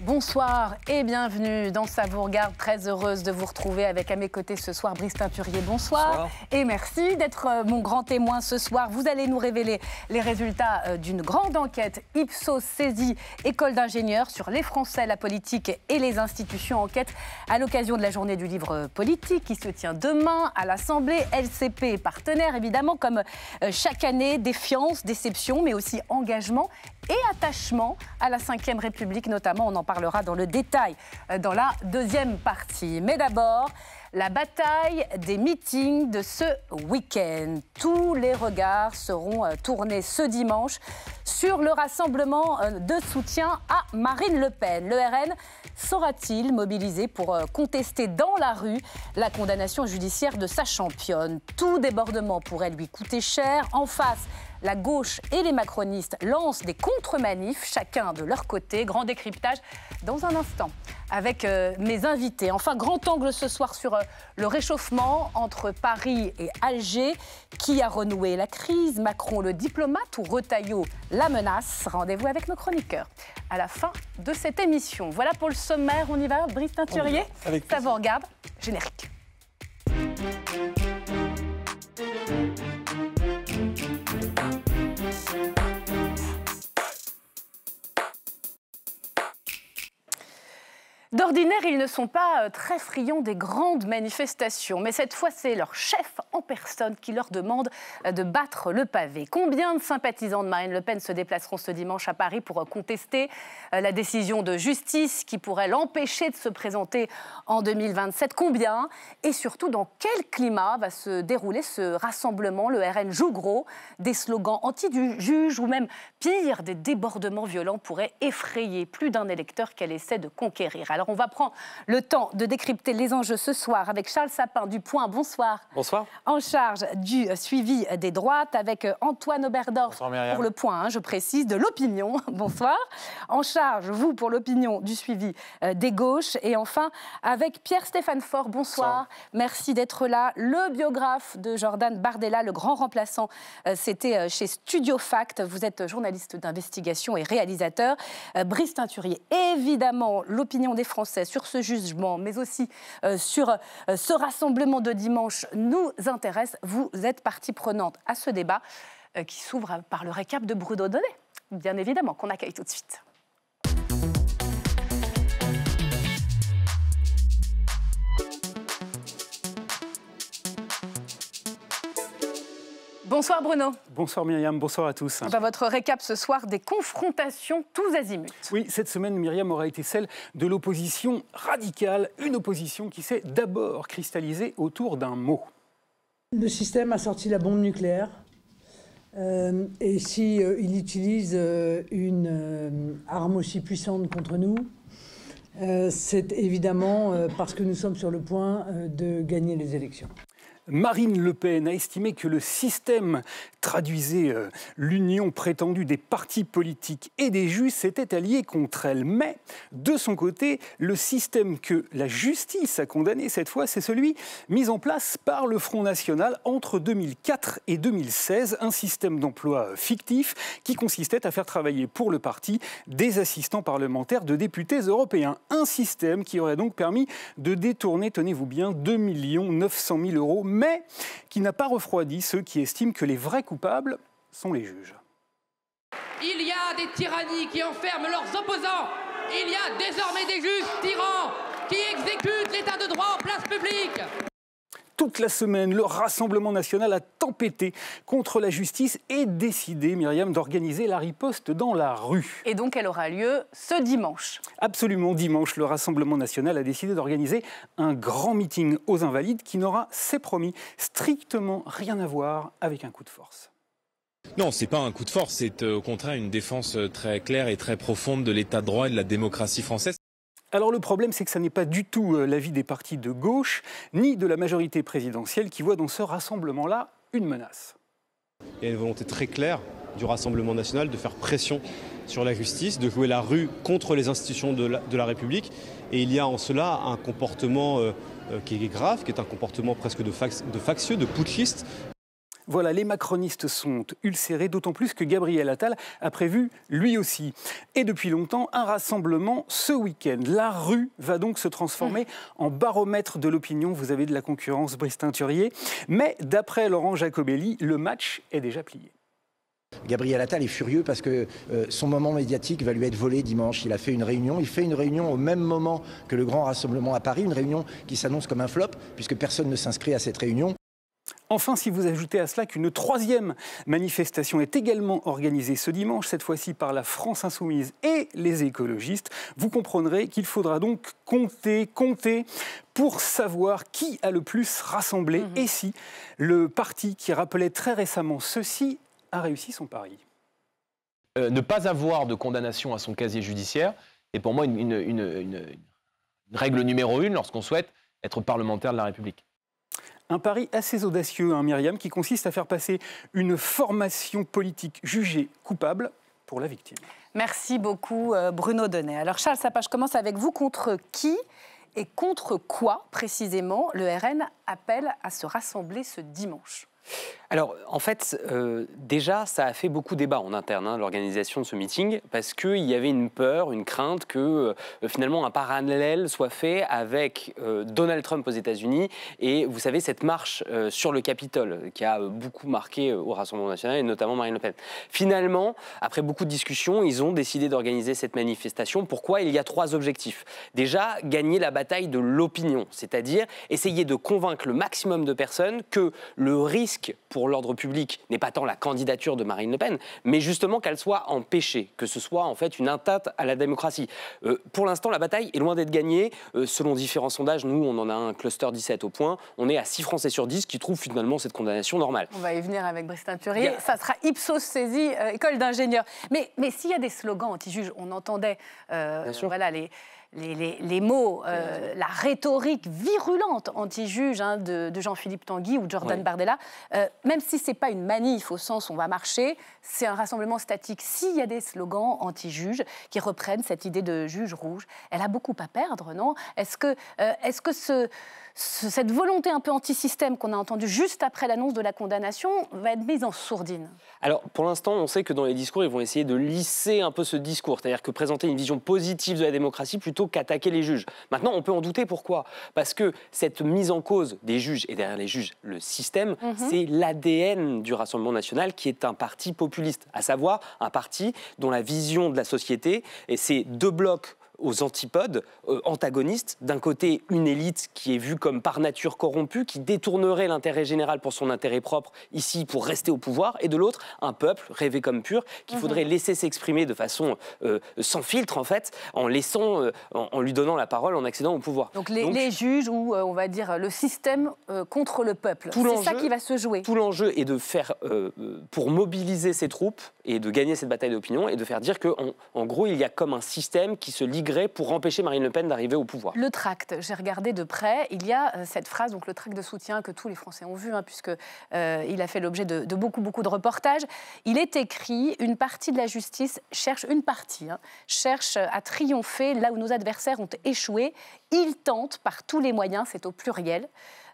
Bonsoir et bienvenue dans Ça vous regarde. Très heureuse de vous retrouver avec à mes côtés ce soir Brice Teinturier. Bonsoir. Et merci d'être mon grand témoin ce soir. Vous allez nous révéler les résultats d'une grande enquête Ipsos saisie École d'ingénieurs sur les Français, la politique et les institutions. Enquête à l'occasion de la journée du livre politique qui se tient demain à l'Assemblée. LCP partenaire évidemment comme chaque année. Défiance, déception mais aussi engagement et attachement à la Ve République notamment. On en parlera dans le détail dans la deuxième partie. Mais d'abord, la bataille des meetings de ce week-end. Tous les regards seront tournés ce dimanche sur le rassemblement de soutien à Marine Le Pen. Le RN saura-t-il mobiliser pour contester dans la rue la condamnation judiciaire de sa championne? Tout débordement pourrait lui coûter cher. En face, la gauche et les macronistes lancent des contre-manifs, chacun de leur côté. Grand décryptage dans un instant avec mes invités. Enfin, grand angle ce soir sur le réchauffement entre Paris et Alger. Qui a renoué la crise? Macron le diplomate ou Retailleau la menace? Rendez-vous avec nos chroniqueurs à la fin de cette émission. Voilà pour le sommaire. On y va, Brice Teinturier? Ça vous regarde. Générique. D'ordinaire, ils ne sont pas très friands des grandes manifestations, mais cette fois, c'est leur chef en personne qui leur demande de battre le pavé. Combien de sympathisants de Marine Le Pen se déplaceront ce dimanche à Paris pour contester la décision de justice qui pourrait l'empêcher de se présenter en 2027? Combien? Et surtout, dans quel climat va se dérouler ce rassemblement? Le RN joue gros, des slogans anti-juge ou même pire, des débordements violents pourraient effrayer plus d'un électeur qu'elle essaie de conquérir. Alors on va prendre le temps de décrypter les enjeux ce soir avec Charles Sapin du Point. Bonsoir. Bonsoir. En charge du suivi des droites avec Antoine Oberdorf pour le Point, je précise, de l'opinion. Bonsoir. En charge, vous, pour l'opinion du suivi des gauches. Et enfin, avec Pierre-Stéphane Faure. Bonsoir. Merci d'être là. Le biographe de Jordan Bardella, le grand remplaçant, c'était chez Studio Fact. Vous êtes journaliste d'investigation et réalisateur. Brice Teinturier, évidemment, l'opinion des Français sur ce jugement, mais aussi sur ce rassemblement de dimanche nous intéresse. Vous êtes partie prenante à ce débat qui s'ouvre par le récap de Bruno Donnet, bien évidemment, qu'on accueille tout de suite. Bonsoir Bruno. Bonsoir Myriam, bonsoir à tous. Dans votre récap ce soir, des confrontations tous azimuts. Oui, cette semaine, Myriam, aura été celle de l'opposition radicale, une opposition qui s'est d'abord cristallisée autour d'un mot. Le système a sorti la bombe nucléaire. Et si il utilise une arme aussi puissante contre nous, c'est évidemment parce que nous sommes sur le point de gagner les élections. Marine Le Pen a estimé que le système traduisait l'union prétendue des partis politiques et des juges s'était allié contre elle. Mais, de son côté, le système que la justice a condamné cette fois, c'est celui mis en place par le Front National entre 2004 et 2016, un système d'emploi fictif qui consistait à faire travailler pour le parti des assistants parlementaires de députés européens. Un système qui aurait donc permis de détourner, tenez-vous bien, 2 900 000 €, mais qui n'a pas refroidi ceux qui estiment que les vrais coupables sont les juges. Il y a des tyrannies qui enferment leurs opposants. Il y a désormais des juges tyrans qui exécutent l'état de droit en place publique. Toute la semaine, le Rassemblement national a tempêté contre la justice et décidé, Myriam, d'organiser la riposte dans la rue. Et donc elle aura lieu ce dimanche. Absolument, dimanche, le Rassemblement national a décidé d'organiser un grand meeting aux Invalides qui n'aura, c'est promis, strictement rien à voir avec un coup de force. Non, c'est pas un coup de force, c'est au contraire une défense très claire et très profonde de l'état de droit et de la démocratie française. Alors le problème, c'est que ça n'est pas du tout l'avis des partis de gauche, ni de la majorité présidentielle qui voit dans ce rassemblement-là une menace. Il y a une volonté très claire du Rassemblement national de faire pression sur la justice, de jouer la rue contre les institutions de la République. Et il y a en cela un comportement qui est grave, qui est un comportement presque de factieux, de putschiste. Voilà, les macronistes sont ulcérés, d'autant plus que Gabriel Attal a prévu, lui aussi, et depuis longtemps, un rassemblement ce week-end. La rue va donc se transformer en baromètre de l'opinion. Vous avez de la concurrence, Brice Teinturier. Mais d'après Laurent Jacobelli, le match est déjà plié. Gabriel Attal est furieux parce que son moment médiatique va lui être volé dimanche. Il a fait une réunion. Il fait une réunion au même moment que le grand rassemblement à Paris, une réunion qui s'annonce comme un flop puisque personne ne s'inscrit à cette réunion. Enfin, si vous ajoutez à cela qu'une troisième manifestation est également organisée ce dimanche, cette fois-ci par la France Insoumise et les écologistes, vous comprendrez qu'il faudra donc compter pour savoir qui a le plus rassemblé et si le parti qui rappelait très récemment ceci a réussi son pari. Ne pas avoir de condamnation à son casier judiciaire est pour moi une règle numéro 1 lorsqu'on souhaite être parlementaire de la République. Un pari assez audacieux, Myriam, qui consiste à faire passer une formation politique jugée coupable pour la victime. Merci beaucoup, Bruno Donnet. Alors, Charles Sapin, je commence avec vous. Contre qui et contre quoi, précisément, le RN appelle à se rassembler ce dimanche ? Alors, en fait, déjà, ça a fait beaucoup débat en interne, l'organisation de ce meeting, parce qu'il y avait une peur, une crainte que, finalement, un parallèle soit fait avec Donald Trump aux États-Unis et, vous savez, cette marche sur le Capitole qui a beaucoup marqué au Rassemblement national et notamment Marine Le Pen. Finalement, après beaucoup de discussions, ils ont décidé d'organiser cette manifestation. Pourquoi ? Il y a 3 objectifs. Déjà, gagner la bataille de l'opinion, c'est-à-dire essayer de convaincre le maximum de personnes que le risque pour l'ordre public n'est pas tant la candidature de Marine Le Pen, mais justement qu'elle soit empêchée, que ce soit en fait une atteinte à la démocratie. Pour l'instant, la bataille est loin d'être gagnée. Selon différents sondages, nous, on en a un cluster 17 au point. On est à 6 Français sur 10 qui trouvent finalement cette condamnation normale. On va y venir avec Brice Teinturier. Ça sera Ipsos saisie, école d'ingénieurs. Mais s'il y a des slogans anti-juges, on entendait voilà, les mots, la rhétorique virulente anti-juge de Jean-Philippe Tanguy ou de Jordan Bardella, même si ce n'est pas une manif au sens où on va marcher, c'est un rassemblement statique. S'il y a des slogans anti-juges qui reprennent cette idée de juge rouge, elle a beaucoup à perdre, non ? Est-ce que cette volonté un peu anti-système qu'on a entendue juste après l'annonce de la condamnation va être mise en sourdine? Alors, pour l'instant, on sait que dans les discours, ils vont essayer de lisser un peu ce discours, c'est-à-dire que présenter une vision positive de la démocratie plutôt qu'attaquer les juges. Maintenant, on peut en douter. Pourquoi ? Parce que cette mise en cause des juges, et derrière les juges, le système, c'est l'ADN du Rassemblement national, qui est un parti populiste, à savoir un parti dont la vision de la société, et c'est 2 blocs aux antipodes, antagonistes. D'un côté, une élite qui est vue comme par nature corrompue, qui détournerait l'intérêt général pour son intérêt propre, ici, pour rester au pouvoir. Et de l'autre, un peuple rêvé comme pur, qu'il faudrait laisser s'exprimer de façon sans filtre, en fait, en lui donnant la parole, en accédant au pouvoir. Donc les juges, ou on va dire le système contre le peuple. C'est ça qui va se jouer. Tout l'enjeu est de faire, pour mobiliser ses troupes et de gagner cette bataille d'opinion, et de faire dire qu'en gros, il y a comme un système qui se liguerait pour empêcher Marine Le Pen d'arriver au pouvoir. Le tract, j'ai regardé de près, il y a cette phrase, donc le tract de soutien que tous les Français ont vu, puisque il a fait l'objet de beaucoup de reportages. Il est écrit, une partie de la justice cherche à triompher là où nos adversaires ont échoué. Ils tentent par tous les moyens, c'est au pluriel,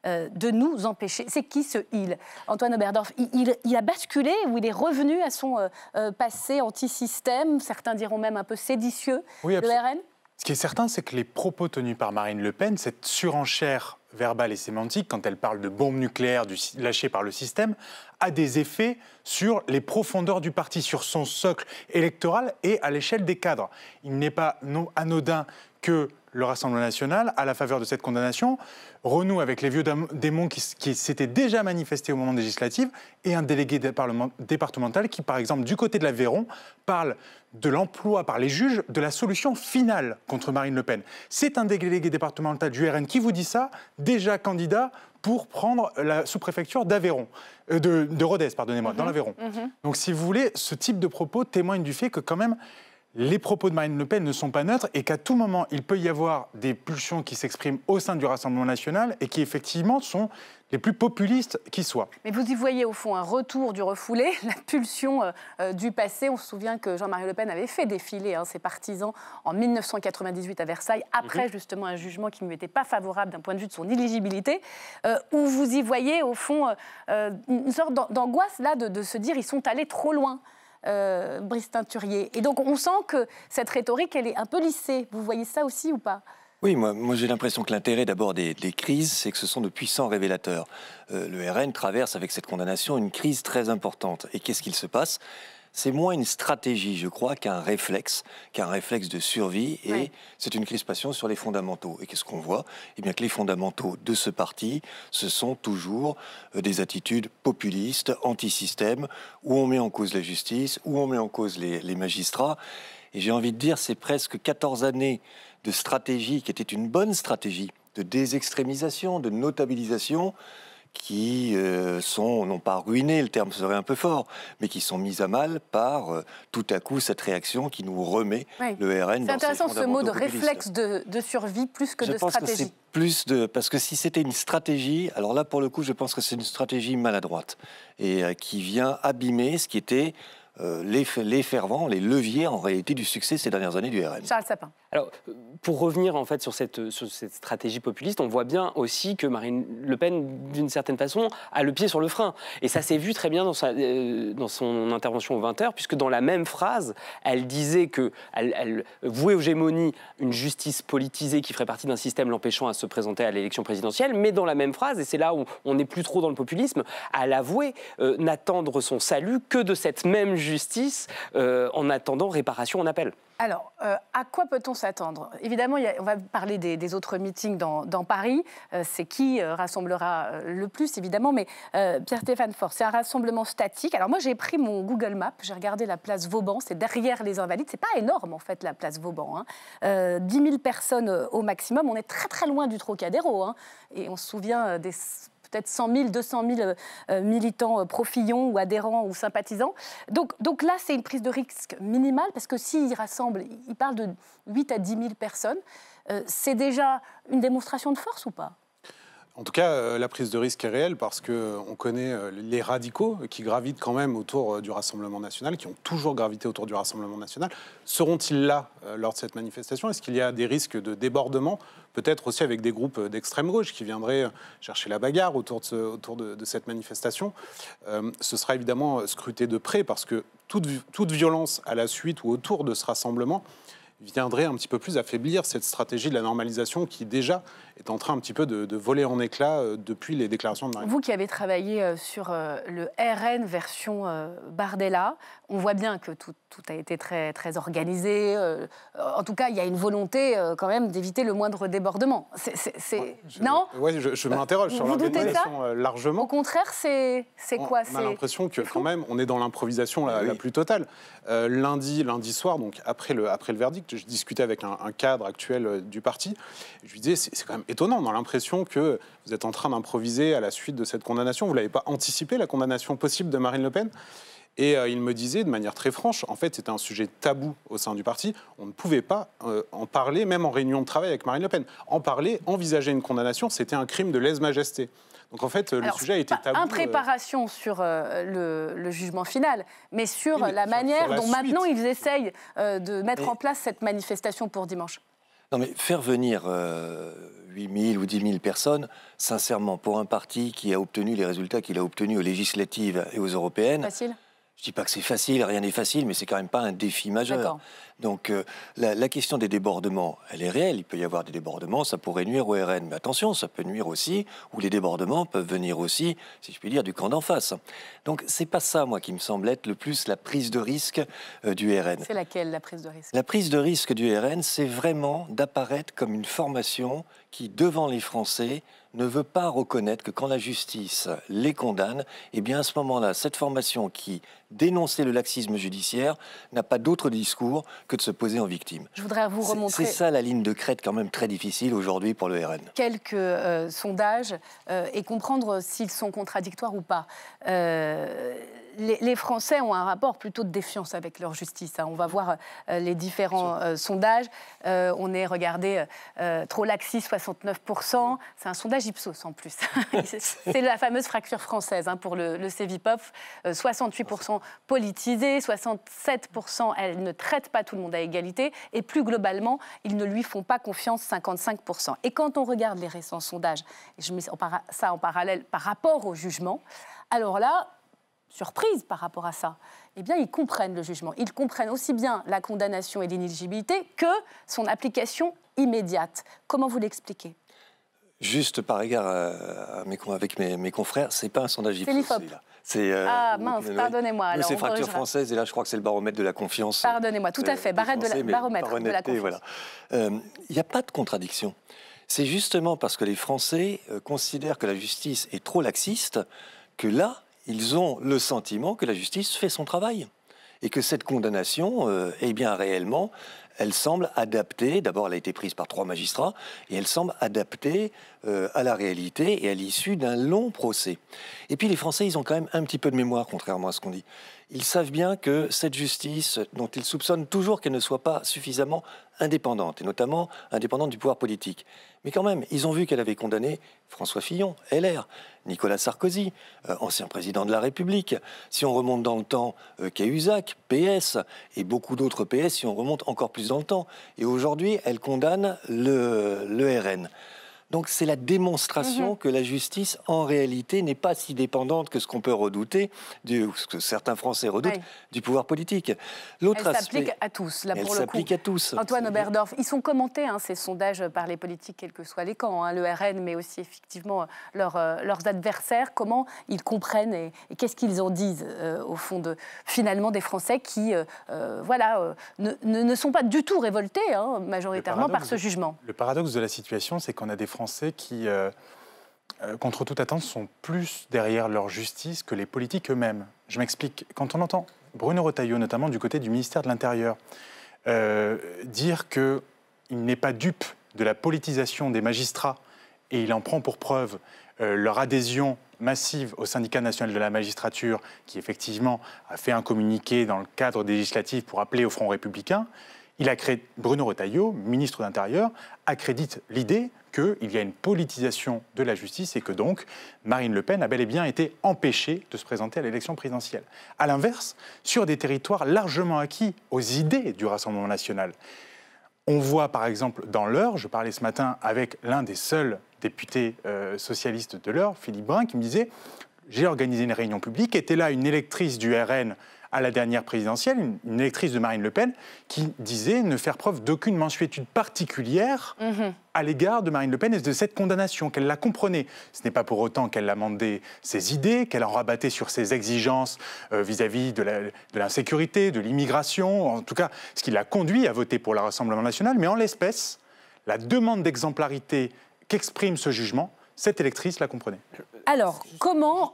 de nous empêcher. C'est qui ce « il » ? Antoine Oberdorf, il a basculé ou il est revenu à son passé anti-système, certains diront même un peu séditieux, oui, le RN ? Ce qui est certain, c'est que les propos tenus par Marine Le Pen, cette surenchère verbale et sémantique, quand elle parle de bombes nucléaires lâchées par le système, a des effets sur les profondeurs du parti, sur son socle électoral et à l'échelle des cadres. Il n'est pas anodin que le Rassemblement national, à la faveur de cette condamnation, renoue avec les vieux démons qui s'étaient déjà manifestés au moment des législatives, et un délégué départemental qui, par exemple, du côté de l'Aveyron, parle de l'emploi par les juges de la solution finale contre Marine Le Pen. C'est un délégué départemental du RN qui vous dit ça, déjà candidat pour prendre la sous-préfecture d'Aveyron, de Rodez, pardonnez-moi, dans l'Aveyron. Donc, si vous voulez, ce type de propos témoigne du fait que, quand même, les propos de Marine Le Pen ne sont pas neutres et qu'à tout moment, il peut y avoir des pulsions qui s'expriment au sein du Rassemblement national et qui, effectivement, sont les plus populistes qui soient. Mais vous y voyez, au fond, un retour du refoulé, la pulsion du passé. On se souvient que Jean-Marie Le Pen avait fait défiler ses partisans en 1998 à Versailles, après justement un jugement qui ne lui était pas favorable d'un point de vue de son éligibilité, où vous y voyez, au fond, une sorte d'angoisse là de se dire ils sont allés trop loin. Brice Teinturier. Et donc on sent que cette rhétorique, elle est un peu lissée. Vous voyez ça aussi ou pas ? Oui, moi j'ai l'impression que l'intérêt d'abord des crises, c'est que ce sont de puissants révélateurs. Le RN traverse avec cette condamnation une crise très importante. Et qu'est-ce qu'il se passe ? C'est moins une stratégie, je crois, qu'un réflexe de survie. Et c'est une crispation sur les fondamentaux. Et qu'est-ce qu'on voit ? Eh bien que les fondamentaux de ce parti, ce sont toujours des attitudes populistes, anti-système, où on met en cause la justice, où on met en cause les magistrats. Et j'ai envie de dire, c'est presque 14 années de stratégie qui était une bonne stratégie, de désextrémisation, de notabilisation, qui n'ont pas ruiné, le terme serait un peu fort, mais qui sont mises à mal par tout à coup cette réaction qui nous remet le RN dans ses fondamentaux. C'est intéressant ce mot de réflexe de survie plus que de stratégie. Parce que si c'était une stratégie, alors là pour le coup je pense que c'est une stratégie maladroite et qui vient abîmer ce qui était les fervents, les leviers en réalité du succès ces dernières années du RN. Charles Sapin. Alors, pour revenir en fait sur cette stratégie populiste, on voit bien aussi que Marine Le Pen, d'une certaine façon, a le pied sur le frein. Et ça s'est vu très bien dans son intervention aux 20h, puisque dans la même phrase, elle disait qu'elle vouait aux gémonies une justice politisée qui ferait partie d'un système l'empêchant à se présenter à l'élection présidentielle, mais dans la même phrase, et c'est là où on n'est plus trop dans le populisme, elle avouait n'attendre son salut que de cette même justice en attendant réparation en appel. Alors, à quoi peut-on s'attendre ? Évidemment, on va parler des autres meetings dans Paris. C'est qui rassemblera le plus, évidemment. Mais Pierre-Stéphane Faure, c'est un rassemblement statique. Alors moi, j'ai pris mon Google Maps, j'ai regardé la place Vauban. C'est derrière les Invalides. C'est pas énorme, en fait, la place Vauban. 10 000 personnes au maximum. On est très, très loin du Trocadéro. Et on se souvient des peut-être 100 000, 200 000 militants pro-Fillon ou adhérents ou sympathisants. Donc là, c'est une prise de risque minimale, parce que s'ils rassemblent, ils parlent de 8 à 10 000 personnes. C'est déjà une démonstration de force ou pas ? En tout cas, la prise de risque est réelle parce qu'on connaît les radicaux qui gravitent quand même autour du Rassemblement national, qui ont toujours gravité autour du Rassemblement national. Seront-ils là lors de cette manifestation ? Est-ce qu'il y a des risques de débordement ? Peut-être aussi avec des groupes d'extrême gauche qui viendraient chercher la bagarre autour de cette manifestation. Ce sera évidemment scruté de près parce que toute violence à la suite ou autour de ce rassemblement viendrait un petit peu plus affaiblir cette stratégie de la normalisation qui déjà est en train un petit peu de voler en éclats depuis les déclarations de Marine. Vous qui avez travaillé sur le RN version Bardella, on voit bien que tout a été très, très organisé. En tout cas, il y a une volonté quand même d'éviter le moindre débordement. Non ? Oui, je m'interroge sur l'organisation largement. Au contraire, c'est quoi ? On a l'impression que quand même, on est dans l'improvisation la plus totale. Lundi soir, donc après le verdict, je discutais avec un cadre actuel du parti. Je lui disais, c'est quand même étonnant. On a l'impression que vous êtes en train d'improviser à la suite de cette condamnation. Vous ne l'avez pas anticipé, la condamnation possible de Marine Le Pen ? Et il me disait de manière très franche, en fait, c'était un sujet tabou au sein du parti. On ne pouvait pas en parler, même en réunion de travail avec Marine Le Pen. En parler, envisager une condamnation, c'était un crime de lèse-majesté. Donc en fait, le sujet a été tabou. Impréparation sur le jugement final, mais sur la manière dont maintenant ils essayent de mettre en place cette manifestation pour dimanche. Non mais faire venir 8 000 ou 10 000 personnes, sincèrement, pour un parti qui a obtenu les résultats qu'il a obtenus aux législatives et aux européennes... Facile. Je ne dis pas que c'est facile, rien n'est facile, mais c'est quand même pas un défi majeur. Donc la question des débordements, elle est réelle. Il peut y avoir des débordements, ça pourrait nuire au RN. Mais attention, ça peut nuire aussi, ou les débordements peuvent venir aussi, si je puis dire, du camp d'en face. Donc c'est pas ça, moi, qui me semble être le plus la prise de risque du RN. C'est laquelle, la prise de risque ? La prise de risque du RN, c'est vraiment d'apparaître comme une formation qui, devant les Français, ne veut pas reconnaître que quand la justice les condamne, eh bien à ce moment-là, cette formation qui dénonçait le laxisme judiciaire n'a pas d'autre discours que de se poser en victime. Je voudrais vous remontrer... C'est ça la ligne de crête quand même très difficile aujourd'hui pour le RN. Quelques sondages et comprendre s'ils sont contradictoires ou pas. Les Français ont un rapport plutôt de défiance avec leur justice. On va voir les différents sondages. On est, regardez, trop laxiste, 69%. C'est un sondage Ipsos en plus. C'est la fameuse fracture française pour le Cevipof. 68% politisés, 67% elle ne traite pas tout le monde à égalité. Et plus globalement, ils ne lui font pas confiance, 55%. Et quand on regarde les récents sondages, et je mets ça en parallèle par rapport au jugement, alors là, surprise par rapport à ça, eh bien, ils comprennent le jugement. Ils comprennent aussi bien la condamnation et l'inéligibilité que son application immédiate. Comment vous l'expliquez ? Juste par égard avec mes confrères, c'est pas un sondage Ipsos. C'est l'IFOP. Mince, pardonnez-moi. C'est fracture française, et là, je crois que c'est le baromètre de la confiance. Pardonnez-moi, tout à fait, baromètre de la confiance. Voilà. Il n'y a pas de contradiction. C'est justement parce que les Français considèrent que la justice est trop laxiste que là, ils ont le sentiment que la justice fait son travail et que cette condamnation, eh bien réellement, elle semble adaptée, d'abord elle a été prise par 3 magistrats, et elle semble adaptée à la réalité et à l'issue d'un long procès. Et puis les Français, ils ont quand même un petit peu de mémoire, contrairement à ce qu'on dit. Ils savent bien que cette justice, dont ils soupçonnent toujours qu'elle ne soit pas suffisamment indépendante, et notamment indépendante du pouvoir politique. Mais quand même, ils ont vu qu'elle avait condamné François Fillon, LR, Nicolas Sarkozy, ancien président de la République. Si on remonte dans le temps, Cahuzac, PS, et beaucoup d'autres PS, si on remonte encore plus dans le temps. Et aujourd'hui, elle condamne le RN. Donc c'est la démonstration que la justice, en réalité, n'est pas si dépendante que ce qu'on peut redouter, ce que certains Français redoutent, du pouvoir politique. L'autre aspect, s'applique à tous, là, pour le coup. Elle s'applique à tous. Antoine Oberdorf, ils sont commentés, ces sondages, par les politiques, quels que soient les camps, le RN, mais aussi effectivement leurs adversaires. Comment ils comprennent et qu'est-ce qu'ils en disent, au fond, finalement, des Français qui ne sont pas du tout révoltés, majoritairement, par ce jugement. Le paradoxe de la situation, c'est qu'on a des Français qui, contre toute attente, sont plus derrière leur justice que les politiques eux-mêmes. Je m'explique. Quand on entend Bruno Retailleau, notamment du côté du ministère de l'Intérieur, dire qu'il n'est pas dupe de la politisation des magistrats, et il en prend pour preuve leur adhésion massive au syndicat national de la magistrature, qui effectivement a fait un communiqué dans le cadre des législatives pour appeler au Front républicain, Bruno Retailleau, ministre de l'Intérieur, accrédite l'idée qu'il y a une politisation de la justice et que donc Marine Le Pen a bel et bien été empêchée de se présenter à l'élection présidentielle. À l'inverse, sur des territoires largement acquis aux idées du Rassemblement national, on voit par exemple dans l'Eure, je parlais ce matin avec l'un des seuls députés socialistes de l'Eure, Philippe Brun, qui me disait « J'ai organisé une réunion publique, était là une électrice du RN à la dernière présidentielle, une électrice de Marine Le Pen, qui disait ne faire preuve d'aucune mansuétude particulière à l'égard de Marine Le Pen et de cette condamnation, qu'elle la comprenait. Ce n'est pas pour autant qu'elle amendait ses idées, qu'elle en rabattait sur ses exigences vis-à-vis de l'insécurité, de l'immigration, en tout cas ce qui l'a conduit à voter pour le Rassemblement national. Mais en l'espèce, la demande d'exemplarité qu'exprime ce jugement, cette électrice la comprenait. Alors, comment...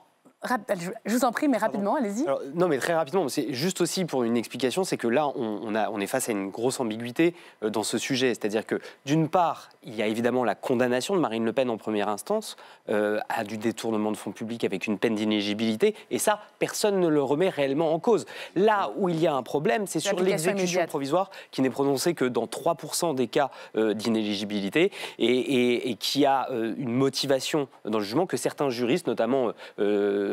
Je vous en prie, mais rapidement, allez-y. Non, mais très rapidement, c'est juste aussi pour une explication, c'est que là, on est face à une grosse ambiguïté dans ce sujet. C'est-à-dire que, d'une part, il y a évidemment la condamnation de Marine Le Pen en première instance à du détournement de fonds publics avec une peine d'inéligibilité, et ça, personne ne le remet réellement en cause. Là où il y a un problème, c'est sur l'exécution provisoire, qui n'est prononcée que dans 3% des cas d'inéligibilité, et qui a une motivation dans le jugement que certains juristes, notamment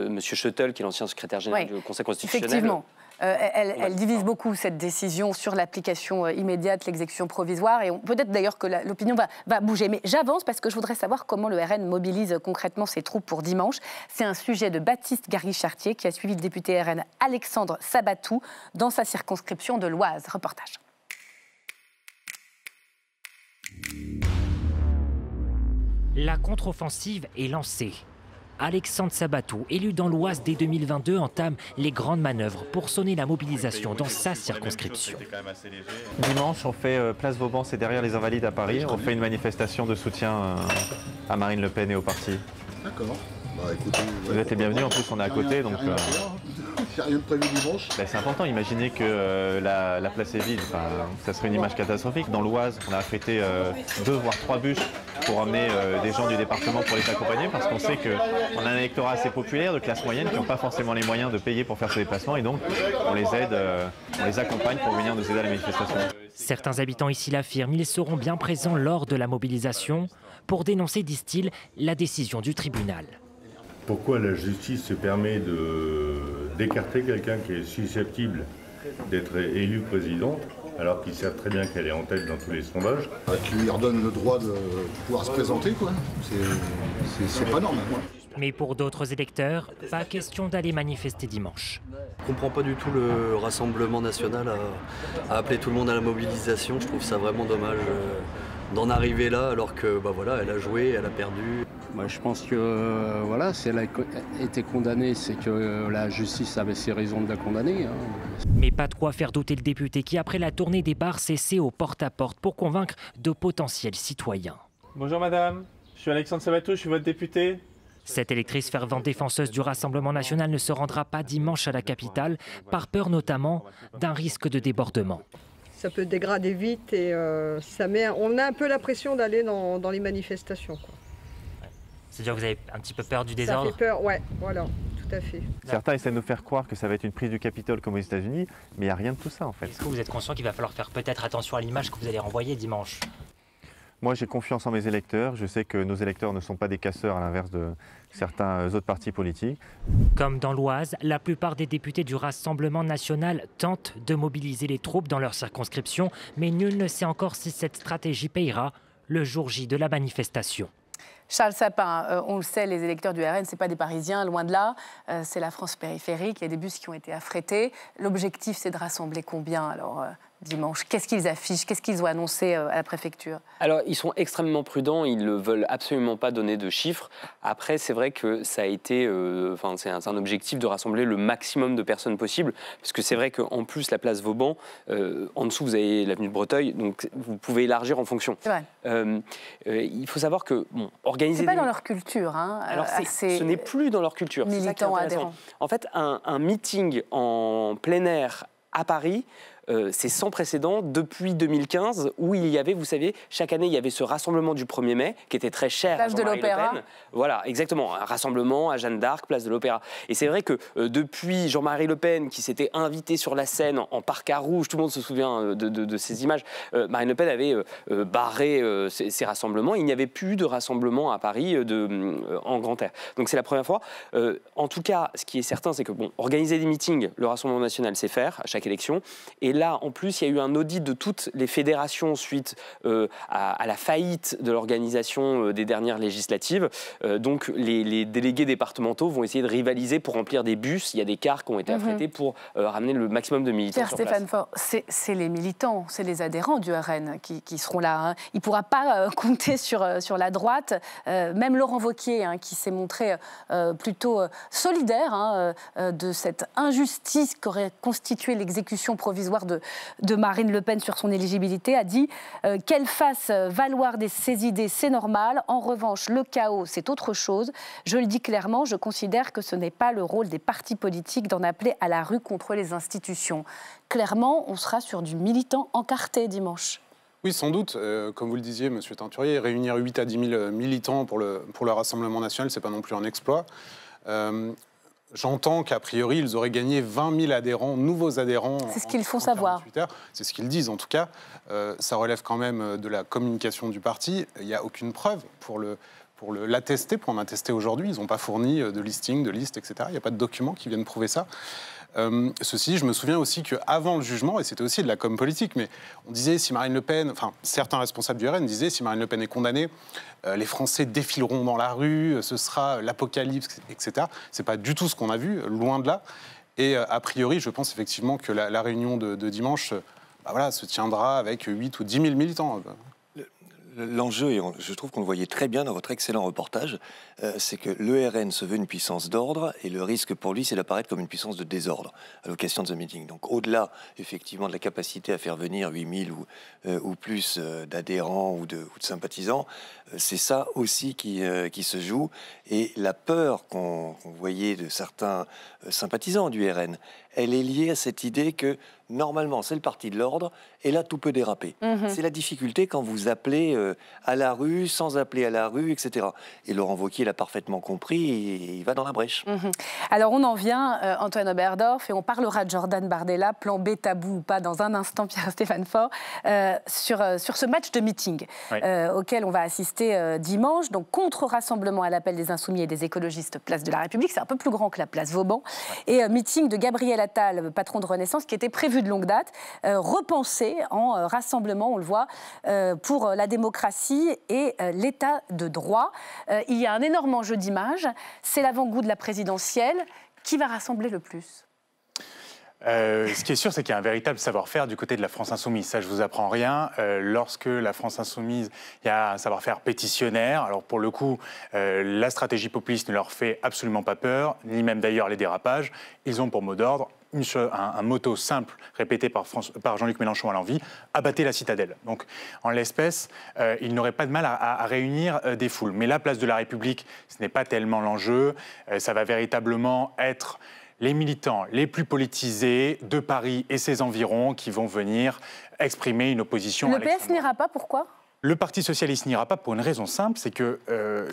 Monsieur Schuttel, qui est l'ancien secrétaire général du Conseil constitutionnel. Effectivement. Elle divise beaucoup cette décision sur l'application immédiate, l'exécution provisoire, et peut-être d'ailleurs que l'opinion va bouger. Mais j'avance parce que je voudrais savoir comment le RN mobilise concrètement ses troupes pour dimanche. C'est un sujet de Baptiste Garry-Chartier qui a suivi le député RN Alexandre Sabatou dans sa circonscription de l'Oise. Reportage. La contre-offensive est lancée. Alexandre Sabatou, élu dans l'Oise dès 2022, entame les grandes manœuvres pour sonner la mobilisation dans sa circonscription. Dimanche, on fait Place Vauban, c'est derrière les Invalides à Paris. On fait une manifestation de soutien à Marine Le Pen et au parti. D'accord. Bah, écoutez, vous êtes les bienvenus, en plus on est à côté. Donc, il n'y a rien de prévu dimanche. C'est important, imaginez que la place est vide. Ça serait une image catastrophique. Dans l'Oise, on a affrété 2 voire 3 bus pour emmener des gens du département pour les accompagner, parce qu'on sait qu'on a un électorat assez populaire, de classe moyenne, qui n'ont pas forcément les moyens de payer pour faire ce déplacement, et donc on les aide, on les accompagne pour venir nous aider à la manifestation. Certains habitants ici l'affirment, ils seront bien présents lors de la mobilisation pour dénoncer, disent-ils, la décision du tribunal. Pourquoi la justice se permet d'écarter quelqu'un qui est susceptible d'être élu présidente, alors qu'ils savent très bien qu'elle est en tête dans tous les sondages? Qui lui redonne le droit de pouvoir se présenter, quoi. C'est pas normal. Mais pour d'autres électeurs, pas question d'aller manifester dimanche. Je ne comprends pas du tout le Rassemblement national à appeler tout le monde à la mobilisation. Je trouve ça vraiment dommage d'en arriver là, alors que voilà, elle a joué, elle a perdu. Moi, je pense que voilà, si elle a été condamnée, c'est que la justice avait ses raisons de la condamner. Mais pas de quoi faire douter le député qui, après la tournée des bars, s'est essayé au porte-à-porte pour convaincre de potentiels citoyens. Bonjour madame, je suis Alexandre Sabato, je suis votre député. Cette électrice fervente défenseuse du Rassemblement national ne se rendra pas dimanche à la capitale, par peur notamment d'un risque de débordement. Ça peut dégrader vite et on a un peu l'impression d'aller dans les manifestations, quoi. C'est-à-dire que vous avez un petit peu peur du désordre? Ça fait peur, ouais, voilà, tout à fait. Certains essaient de nous faire croire que ça va être une prise du Capitole comme aux États-Unis, mais il n'y a rien de tout ça en fait. Est-ce que vous êtes conscient qu'il va falloir faire peut-être attention à l'image que vous allez renvoyer dimanche? Moi, j'ai confiance en mes électeurs. Je sais que nos électeurs ne sont pas des casseurs, à l'inverse de certains autres partis politiques. Comme dans l'Oise, la plupart des députés du Rassemblement national tentent de mobiliser les troupes dans leur circonscription, mais nul ne sait encore si cette stratégie payera le jour J de la manifestation. Charles Sapin, on le sait, les électeurs du RN, ce n'est pas des Parisiens, loin de là. C'est la France périphérique, il y a des bus qui ont été affrétés. L'objectif, c'est de rassembler combien alors dimanche? Qu'est-ce qu'ils affichent? Qu'est-ce qu'ils ont annoncé à la préfecture? Alors, ils sont extrêmement prudents, ils ne veulent absolument pas donner de chiffres. Après, c'est vrai que ça a été... c'est un objectif de rassembler le maximum de personnes possible, parce que c'est vrai qu'en plus, la place Vauban, en dessous, vous avez l'avenue de Breteuil, donc vous pouvez élargir en fonction. C'est vrai. Il faut savoir que, organiser... C'est pas dans leur culture, hein. Alors, ce n'est plus dans leur culture. Militants, adhérents. En fait, un meeting en plein air à Paris... c'est sans précédent depuis 2015 où il y avait, vous savez, chaque année il y avait ce rassemblement du 1er mai qui était très cher à Jean-Marie Le Pen. Voilà, exactement, un rassemblement à Jeanne d'Arc, place de l'Opéra. Et c'est vrai que depuis Jean-Marie Le Pen qui s'était invité sur la scène en parka rouge, tout le monde se souvient de ces images, Marine Le Pen avait barré ces rassemblements. Il n'y avait plus de rassemblement à Paris en grand air. Donc c'est la première fois. En tout cas, ce qui est certain, c'est que organiser des meetings, le Rassemblement national sait faire à chaque élection. Et là, en plus, il y a eu un audit de toutes les fédérations suite à la faillite de l'organisation des dernières législatives. Donc, les délégués départementaux vont essayer de rivaliser pour remplir des bus. Il y a des cars qui ont été affrétés pour ramener le maximum de militants sur place. Stéphane Faure, c'est les militants, c'est les adhérents du RN qui seront là. Hein. Il ne pourra pas compter sur la droite. Même Laurent Wauquiez, qui s'est montré plutôt solidaire de cette injustice qu'aurait constitué l'exécution provisoire de Marine Le Pen sur son éligibilité, a dit qu'elle fasse valoir ses idées, c'est normal. En revanche, le chaos, c'est autre chose. Je le dis clairement, je considère que ce n'est pas le rôle des partis politiques d'en appeler à la rue contre les institutions. Clairement, on sera sur du militant encarté dimanche. Oui, sans doute. Comme vous le disiez, Monsieur Teinturier, réunir 8 à 10 000 militants pour le Rassemblement national, ce n'est pas non plus un exploit. J'entends qu'a priori, ils auraient gagné 20 000 adhérents, nouveaux adhérents. C'est ce qu'ils font savoir. C'est ce qu'ils disent, en tout cas. Ça relève quand même de la communication du parti. Il n'y a aucune preuve pour l'attester, pour en attester aujourd'hui. Ils n'ont pas fourni de listing, de liste, etc. Il n'y a pas de documents qui viennent prouver ça. Ceci, je me souviens aussi qu'avant le jugement, et c'était aussi de la com politique, mais on disait si Marine Le Pen, enfin certains responsables du RN disaient si Marine Le Pen est condamnée, les Français défileront dans la rue, ce sera l'apocalypse, etc. C'est pas du tout ce qu'on a vu, loin de là. Et a priori, je pense effectivement que la réunion de dimanche se tiendra avec 8 ou 10 000 militants. L'enjeu, et je trouve qu'on le voyait très bien dans votre excellent reportage, c'est que le RN se veut une puissance d'ordre et le risque pour lui, c'est d'apparaître comme une puissance de désordre à l'occasion de ce meeting. Donc au-delà, effectivement, de la capacité à faire venir 8 000 ou plus d'adhérents ou de sympathisants, c'est ça aussi qui se joue. Et la peur qu'on voyait de certains sympathisants du RN, elle est liée à cette idée que normalement c'est le parti de l'ordre et là tout peut déraper. C'est la difficulté quand vous appelez à la rue, sans appeler à la rue, etc. Et Laurent Wauquiez l'a parfaitement compris et il va dans la brèche. Alors on en vient, Antoine Oberdorf, et on parlera de Jordan Bardella, plan B tabou ou pas, dans un instant, Pierre-Stéphane Faure, sur ce match de meeting auquel on va assister dimanche, donc contre-rassemblement à l'appel des Insoumis et des écologistes, place de la République. C'est un peu plus grand que la place Vauban. Et meeting de Gabriel Attal, patron de Renaissance, qui était prévu de longue date, repensé en rassemblement, on le voit, pour la démocratie et l'état de droit. Il y a un énorme enjeu d'image, c'est l'avant-goût de la présidentielle. Qui va rassembler le plus ? Ce qui est sûr, c'est qu'il y a un véritable savoir-faire du côté de la France Insoumise. Ça, je vous apprends rien. Lorsque la France Insoumise, il y a un savoir-faire pétitionnaire. Alors pour le coup, la stratégie populiste ne leur fait absolument pas peur, ni même d'ailleurs les dérapages. Ils ont pour mot d'ordre un motto simple répété par Jean-Luc Mélenchon à l'envi: abattez la citadelle. Donc en l'espèce, ils n'auraient pas de mal à réunir des foules. Mais la place de la République, ce n'est pas tellement l'enjeu. Ça va véritablement être les militants les plus politisés de Paris et ses environs qui vont venir exprimer une opposition. Le PS n'ira pas, pourquoi ? Le Parti socialiste n'ira pas pour une raison simple, c'est que...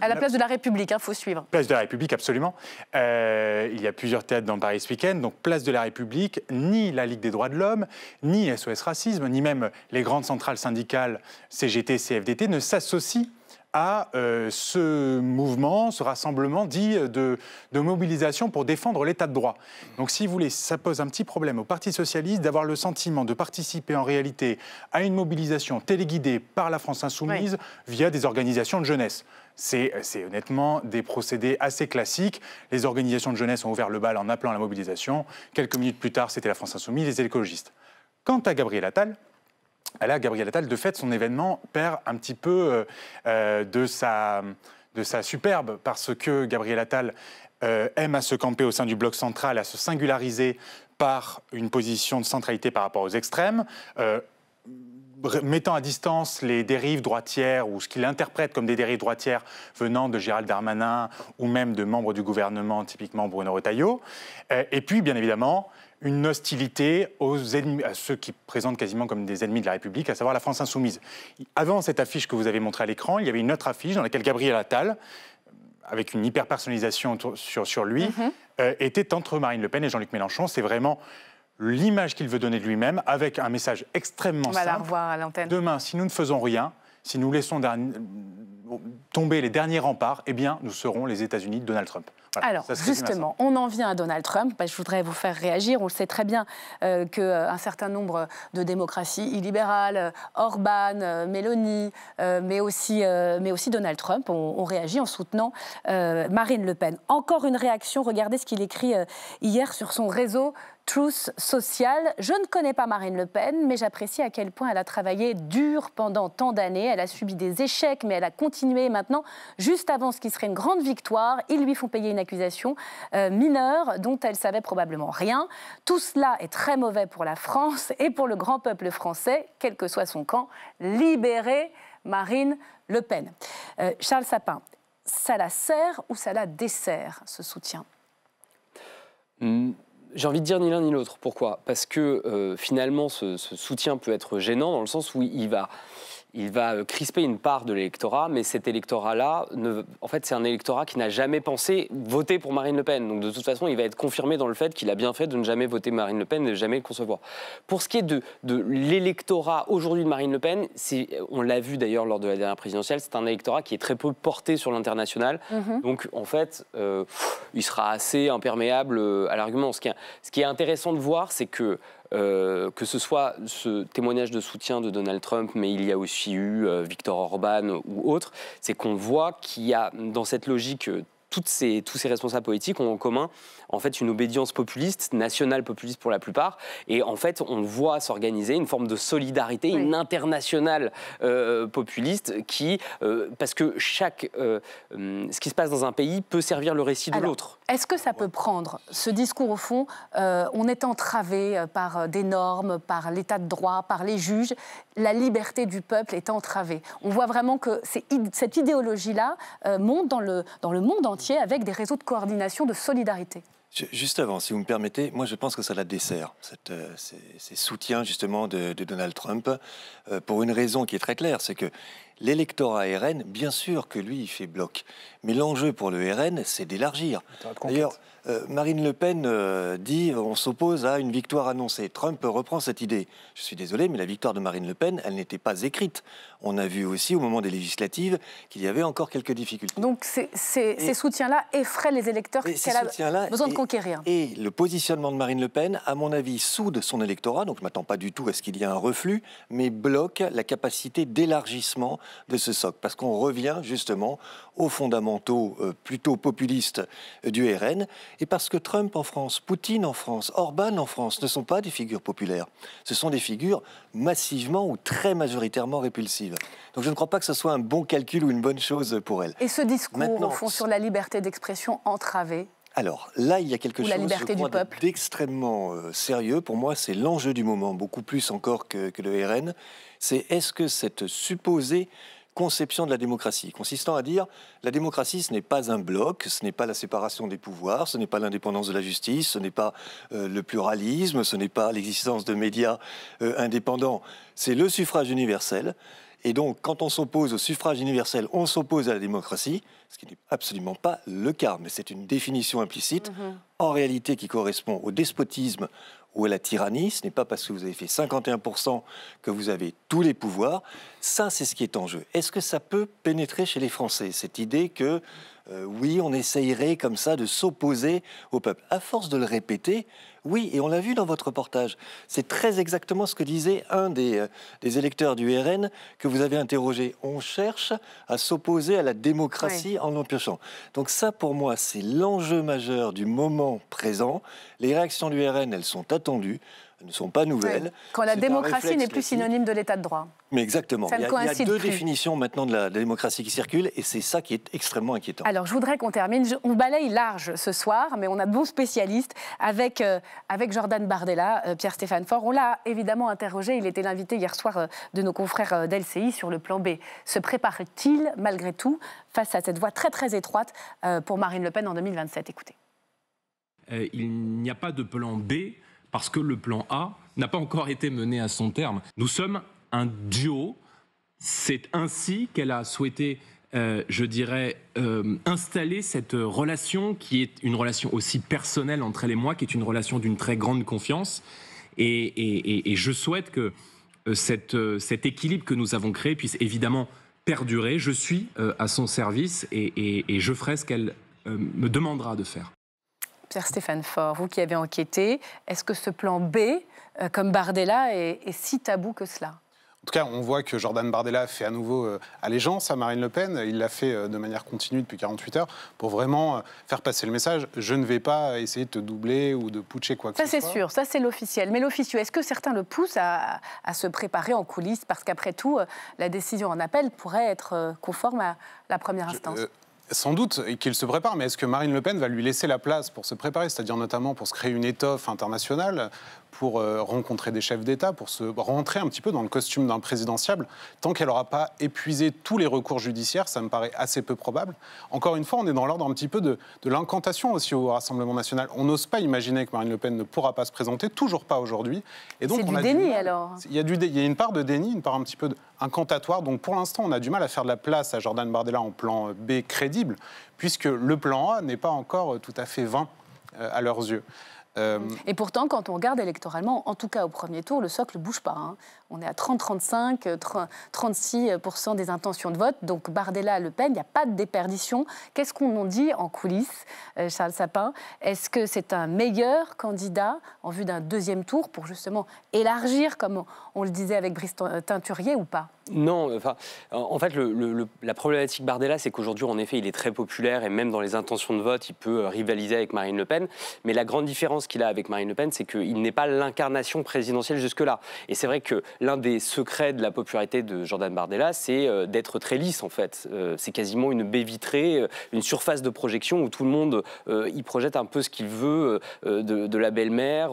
à la place de la République, il faut suivre. Place de la République, absolument. Il y a plusieurs théâtres dans Paris ce week-end, donc place de la République, ni la Ligue des droits de l'homme, ni SOS Racisme, ni même les grandes centrales syndicales CGT, CFDT ne s'associent à ce mouvement, ce rassemblement dit de mobilisation pour défendre l'état de droit. Donc si vous voulez, ça pose un petit problème au Parti socialiste d'avoir le sentiment de participer en réalité à une mobilisation téléguidée par la France Insoumise via des organisations de jeunesse. C'est honnêtement des procédés assez classiques. Les organisations de jeunesse ont ouvert le bal en appelant à la mobilisation. Quelques minutes plus tard, c'était la France Insoumise, les écologistes. Quant à Gabriel Attal, Gabriel Attal, de fait, son événement perd un petit peu de sa superbe, parce que Gabriel Attal aime à se camper au sein du bloc central, à se singulariser par une position de centralité par rapport aux extrêmes, mettant à distance les dérives droitières ou ce qu'il interprète comme des dérives droitières venant de Gérald Darmanin ou même de membres du gouvernement, typiquement Bruno Retailleau. Et puis, bien évidemment, une hostilité aux ennemis, à ceux qui présentent quasiment comme des ennemis de la République, à savoir la France Insoumise. Avant cette affiche que vous avez montrée à l'écran, il y avait une autre affiche dans laquelle Gabriel Attal, avec une hyper-personnalisation sur lui, était entre Marine Le Pen et Jean-Luc Mélenchon. C'est vraiment l'image qu'il veut donner de lui-même, avec un message extrêmement simple. On va la revoir à l'antenne. Demain, si nous ne faisons rien, si nous laissons tomber les derniers remparts, eh bien, nous serons les États-Unis de Donald Trump. Voilà, alors, justement, on en vient à Donald Trump. Je voudrais vous faire réagir. On le sait très bien qu'un certain nombre de démocraties illibérales, Orban, Meloni, mais aussi Donald Trump, ont réagi en soutenant Marine Le Pen. Encore une réaction, regardez ce qu'il écrit hier sur son réseau Truth Social. Je ne connais pas Marine Le Pen, mais j'apprécie à quel point elle a travaillé dur pendant tant d'années. Elle a subi des échecs, mais elle a continué. Maintenant, juste avant ce qui serait une grande victoire, ils lui font payer une accusation mineure dont elle savait probablement rien. Tout cela est très mauvais pour la France et pour le grand peuple français, quel que soit son camp. Libérez Marine Le Pen. Charles Sapin, ça la sert ou ça la dessert, ce soutien ? J'ai envie de dire ni l'un ni l'autre. Pourquoi ? Parce que finalement, ce soutien peut être gênant dans le sens où il va crisper une part de l'électorat, mais cet électorat-là, en fait, c'est un électorat qui n'a jamais pensé voter pour Marine Le Pen. Donc de toute façon, il va être confirmé dans le fait qu'il a bien fait de ne jamais voter Marine Le Pen et de jamais le concevoir. Pour ce qui est de l'électorat aujourd'hui de Marine Le Pen, on l'a vu d'ailleurs lors de la dernière présidentielle, c'est un électorat qui est très peu porté sur l'international. Donc en fait, il sera assez imperméable à l'argument. Ce qui est intéressant de voir, c'est que ce soit ce témoignage de soutien de Donald Trump, mais il y a aussi eu Viktor Orban ou autres, c'est qu'on voit qu'il y a dans cette logique tous ces responsables politiques ont en commun en fait une obédience populiste, nationale populiste pour la plupart, et en fait on voit s'organiser une forme de solidarité, une internationale populiste parce que ce qui se passe dans un pays peut servir le récit de l'autre. Est-ce que ça peut prendre ce discours au fond on est entravé par des normes, par l'état de droit, par les juges, la liberté du peuple est entravée. On voit vraiment que cette idéologie-là monte dans le monde entier avec des réseaux de coordination, de solidarité. Juste avant, si vous me permettez, moi je pense que ça la dessert, ces soutiens justement de Donald Trump, pour une raison qui est très claire, c'est que l'électorat RN, bien sûr que lui, il fait bloc. Mais l'enjeu pour le RN, c'est d'élargir. D'ailleurs, Marine Le Pen dit on s'oppose à une victoire annoncée. Trump reprend cette idée. Je suis désolé, mais la victoire de Marine Le Pen, elle n'était pas écrite. On a vu aussi au moment des législatives qu'il y avait encore quelques difficultés. Donc ces soutiens-là effraient les électeurs qu'elle a besoin de conquérir. Et le positionnement de Marine Le Pen, à mon avis, soude son électorat. Donc je ne m'attends pas du tout à ce qu'il y ait un reflux, mais bloque la capacité d'élargissement de ce socle. Parce qu'on revient justement aux fondamentaux plutôt populistes du RN. Et parce que Trump en France, Poutine en France, Orban en France ne sont pas des figures populaires. Ce sont des figures massivement ou très majoritairement répulsives. Donc je ne crois pas que ce soit un bon calcul ou une bonne chose pour elle. Et ce discours, au fond, sur la liberté d'expression entravée? Alors là, il y a quelque chose, je crois, d'extrêmement sérieux. Pour moi, c'est l'enjeu du moment, beaucoup plus encore que le RN. C'est est-ce que cette supposée conception de la démocratie, consistant à dire la démocratie, ce n'est pas un bloc, ce n'est pas la séparation des pouvoirs, ce n'est pas l'indépendance de la justice, ce n'est pas le pluralisme, ce n'est pas l'existence de médias indépendants, c'est le suffrage universel. Et donc, quand on s'oppose au suffrage universel, on s'oppose à la démocratie, ce qui n'est absolument pas le cas, mais c'est une définition implicite, en réalité qui correspond au despotisme ou à la tyrannie. Ce n'est pas parce que vous avez fait 51% que vous avez tous les pouvoirs. Ça, c'est ce qui est en jeu. Est-ce que ça peut pénétrer chez les Français, cette idée que, oui, on essayerait comme ça de s'opposer au peuple? À force de le répéter, oui, et on l'a vu dans votre reportage. C'est très exactement ce que disait un des électeurs du RN que vous avez interrogé. On cherche à s'opposer à la démocratie en l'empêchant. Donc ça, pour moi, c'est l'enjeu majeur du moment présent. Les réactions du RN, elles sont attendues, elles ne sont pas nouvelles. Oui. Quand la démocratie n'est plus synonyme de l'état de droit. Mais exactement. Il y a deux définitions maintenant de la démocratie qui circulent et c'est ça qui est extrêmement inquiétant. Alors, je voudrais qu'on termine. On balaye large ce soir, mais on a de bons spécialistes avec Jordan Bardella, Pierre-Stéphane Faure. On l'a évidemment interrogé. Il était l'invité hier soir de nos confrères d'LCI sur le plan B. Se prépare-t-il, malgré tout, face à cette voie très, très étroite pour Marine Le Pen en 2027? Écoutez. Il n'y a pas de plan B parce que le plan A n'a pas encore été mené à son terme. Nous sommes un duo. C'est ainsi qu'elle a souhaité, je dirais, installer cette relation qui est une relation aussi personnelle entre elle et moi, qui est une relation d'une très grande confiance. Et je souhaite que cet équilibre que nous avons créé puisse évidemment perdurer. Je suis à son service et je ferai ce qu'elle me demandera de faire. Pierre-Stéphane Faure, vous qui avez enquêté, est-ce que ce plan B, comme Bardella, est si tabou que cela? En tout cas, on voit que Jordan Bardella fait à nouveau allégeance à Marine Le Pen. Il l'a fait de manière continue depuis 48 heures pour vraiment faire passer le message « je ne vais pas essayer de te doubler ou de putcher quoi que ce soit ». Ça, c'est sûr, ça, c'est l'officiel. Mais l'officieux, est-ce que certains le poussent à se préparer en coulisses? Parce qu'après tout, la décision en appel pourrait être conforme à la première instance. Sans doute qu'il se prépare, mais est-ce que Marine Le Pen va lui laisser la place pour se préparer, c'est-à-dire notamment pour se créer une étoffe internationale, pour rencontrer des chefs d'État, pour se rentrer un petit peu dans le costume d'un présidentiable, tant qu'elle n'aura pas épuisé tous les recours judiciaires, ça me paraît assez peu probable. Encore une fois, on est dans l'ordre un petit peu de l'incantation aussi au Rassemblement national. On n'ose pas imaginer que Marine Le Pen ne pourra pas se présenter, toujours pas aujourd'hui. C'est du déni alors. Il y a une part de déni, une part un petit peu incantatoire. Donc pour l'instant, on a du mal à faire de la place à Jordan Bardella en plan B crédible, puisque le plan A n'est pas encore tout à fait vain à leurs yeux. Et pourtant, quand on regarde électoralement, en tout cas au premier tour, le socle ne bouge pas. Hein. On est à 30-35, 36% des intentions de vote. Donc Bardella, Le Pen, il n'y a pas de déperdition. Qu'est-ce qu'on en dit en coulisses, Charles Sapin? Est-ce que c'est un meilleur candidat en vue d'un deuxième tour pour justement élargir, comme on le disait avec Brice Teinturier, ou pas? Non, enfin, en fait, la problématique Bardella, c'est qu'aujourd'hui, en effet, il est très populaire et même dans les intentions de vote, il peut rivaliser avec Marine Le Pen. Mais la grande différence qu'il a avec Marine Le Pen, c'est qu'il n'est pas l'incarnation présidentielle jusque-là. Et c'est vrai que l'un des secrets de la popularité de Jordan Bardella, c'est d'être très lisse, en fait. C'est quasiment une baie vitrée, une surface de projection où tout le monde y projette un peu ce qu'il veut de la belle-mère.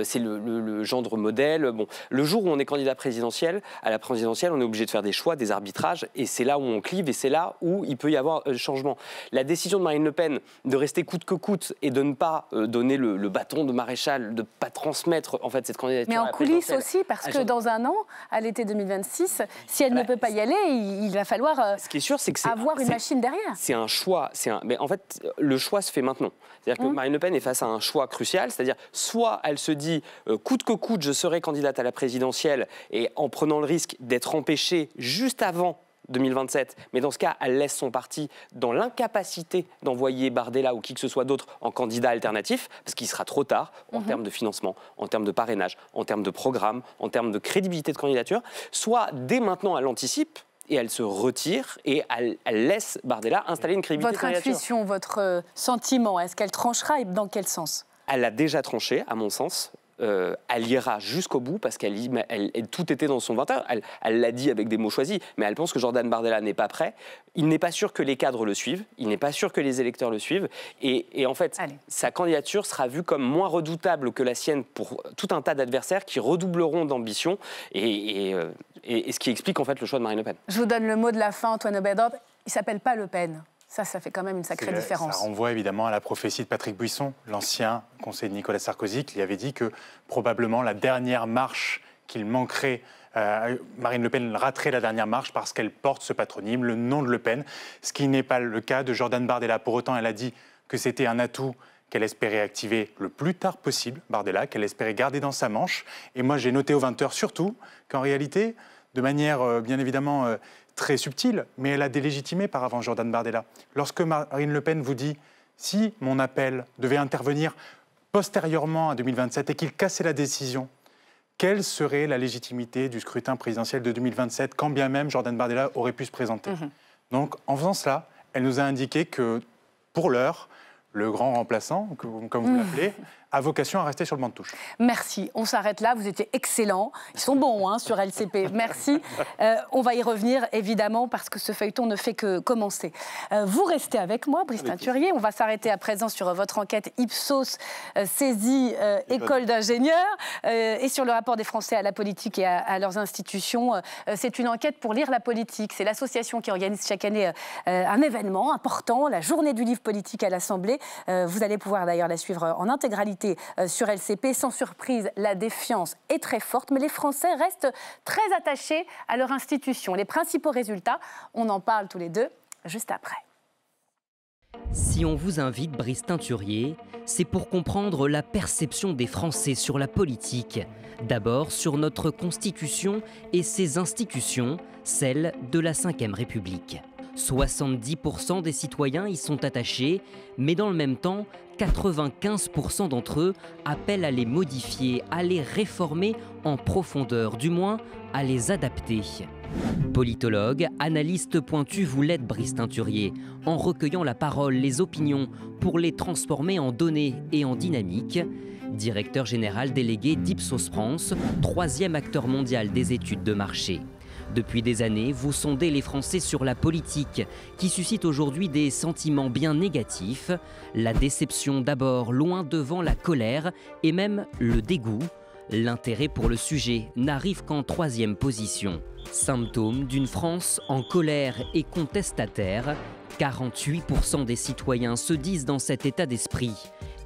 C'est le gendre modèle. Bon, le jour où on est candidat présidentiel, à la présidentielle, on est obligé de faire des choix, des arbitrages, et c'est là où on clive, et c'est là où il peut y avoir changement. La décision de Marine Le Pen de rester coûte que coûte et de ne pas donner le bâton de maréchal, de ne pas transmettre en fait cette candidature. Mais en coulisses aussi, parce que dans un an, à l'été 202026, si elle ne peut pas y aller, il va falloir ce qui est sûr, c'est que avoir une machine derrière. C'est un choix. Mais en fait, le choix se fait maintenant. C'est-à-dire que Marine Le Pen est face à un choix crucial, c'est-à-dire soit elle se dit coûte que coûte, je serai candidate à la présidentielle, et en prenant le risque d'être empêchée juste avant 2027, mais dans ce cas, elle laisse son parti dans l'incapacité d'envoyer Bardella ou qui que ce soit d'autre en candidat alternatif, parce qu'il sera trop tard en termes de financement, en termes de parrainage, en termes de programme, en termes de crédibilité de candidature. Soit dès maintenant, elle anticipe et elle se retire et elle laisse Bardella installer une crédibilité de candidature. Votre intuition, votre sentiment, est-ce qu'elle tranchera et dans quel sens? Elle a déjà tranché, à mon sens. Elle ira jusqu'au bout parce tout était dans son 20 heures. Elle l'a dit avec des mots choisis, mais elle pense que Jordan Bardella n'est pas prêt. Il n'est pas sûr que les cadres le suivent, il n'est pas sûr que les électeurs le suivent. Et en fait, sa candidature sera vue comme moins redoutable que la sienne pour tout un tas d'adversaires qui redoubleront d'ambition et ce qui explique en fait le choix de Marine Le Pen. Je vous donne le mot de la fin, Antoine Obedop. Il ne s'appelle pas Le Pen. Ça fait quand même une sacrée différence. Ça renvoie évidemment à la prophétie de Patrick Buisson, l'ancien conseiller de Nicolas Sarkozy, qui avait dit que probablement la dernière marche qu'il manquerait, Marine Le Pen raterait la dernière marche parce qu'elle porte ce patronyme, le nom de Le Pen, ce qui n'est pas le cas de Jordan Bardella. Pour autant, elle a dit que c'était un atout qu'elle espérait activer le plus tard possible, Bardella, qu'elle espérait garder dans sa manche. Et moi, j'ai noté aux 20h surtout qu'en réalité, de manière bien évidemment très subtile, mais elle a délégitimé par avant Jordan Bardella. Lorsque Marine Le Pen vous dit « si mon appel devait intervenir postérieurement à 2027 et qu'il cassait la décision », quelle serait la légitimité du scrutin présidentiel de 2027, quand bien même Jordan Bardella aurait pu se présenter. Donc, en faisant cela, elle nous a indiqué que, pour l'heure, le grand remplaçant, comme vous l'appelez, a vocation à rester sur le banc de touche. Merci. On s'arrête là. Vous étiez excellent. Ils sont bons sur LCP. Merci. On va y revenir, évidemment, parce que ce feuilleton ne fait que commencer. Vous restez avec moi, Brice Teinturier. On va s'arrêter à présent sur votre enquête Ipsos, saisie école d'ingénieurs, et sur le rapport des Français à la politique et à leurs institutions. C'est une enquête pour lire la politique. C'est l'association qui organise chaque année un événement important, la journée du livre politique à l'Assemblée. Vous allez pouvoir d'ailleurs la suivre en intégralité sur LCP. Sans surprise, la défiance est très forte, mais les Français restent très attachés à leur institution. Les principaux résultats, on en parle tous les deux juste après. Si on vous invite, Brice Teinturier, c'est pour comprendre la perception des Français sur la politique. D'abord sur notre Constitution et ses institutions, celles de la Ve République. 70% des citoyens y sont attachés, mais dans le même temps, 95% d'entre eux appellent à les modifier, à les réformer en profondeur, du moins à les adapter. Politologue, analyste pointu, vous l'êtes, Brice Teinturier, en recueillant la parole, les opinions, pour les transformer en données et en dynamique. Directeur général délégué d'Ipsos France, 3e acteur mondial des études de marché. Depuis des années, vous sondez les Français sur la politique, qui suscite aujourd'hui des sentiments bien négatifs. La déception d'abord, loin devant la colère et même le dégoût. L'intérêt pour le sujet n'arrive qu'en 3e position. Symptôme d'une France en colère et contestataire. 48% des citoyens se disent dans cet état d'esprit.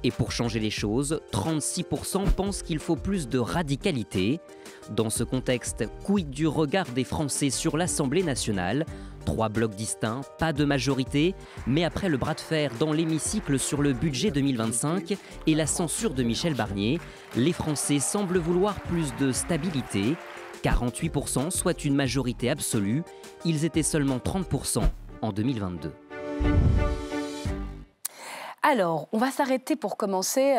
Et pour changer les choses, 36% pensent qu'il faut plus de radicalité. Dans ce contexte, quid du regard des Français sur l'Assemblée nationale? 3 blocs distincts, pas de majorité, mais après le bras de fer dans l'hémicycle sur le budget 2025 et la censure de Michel Barnier, les Français semblent vouloir plus de stabilité. 48%, soit une majorité absolue. Ils étaient seulement 30% en 2022. Alors, on va s'arrêter pour commencer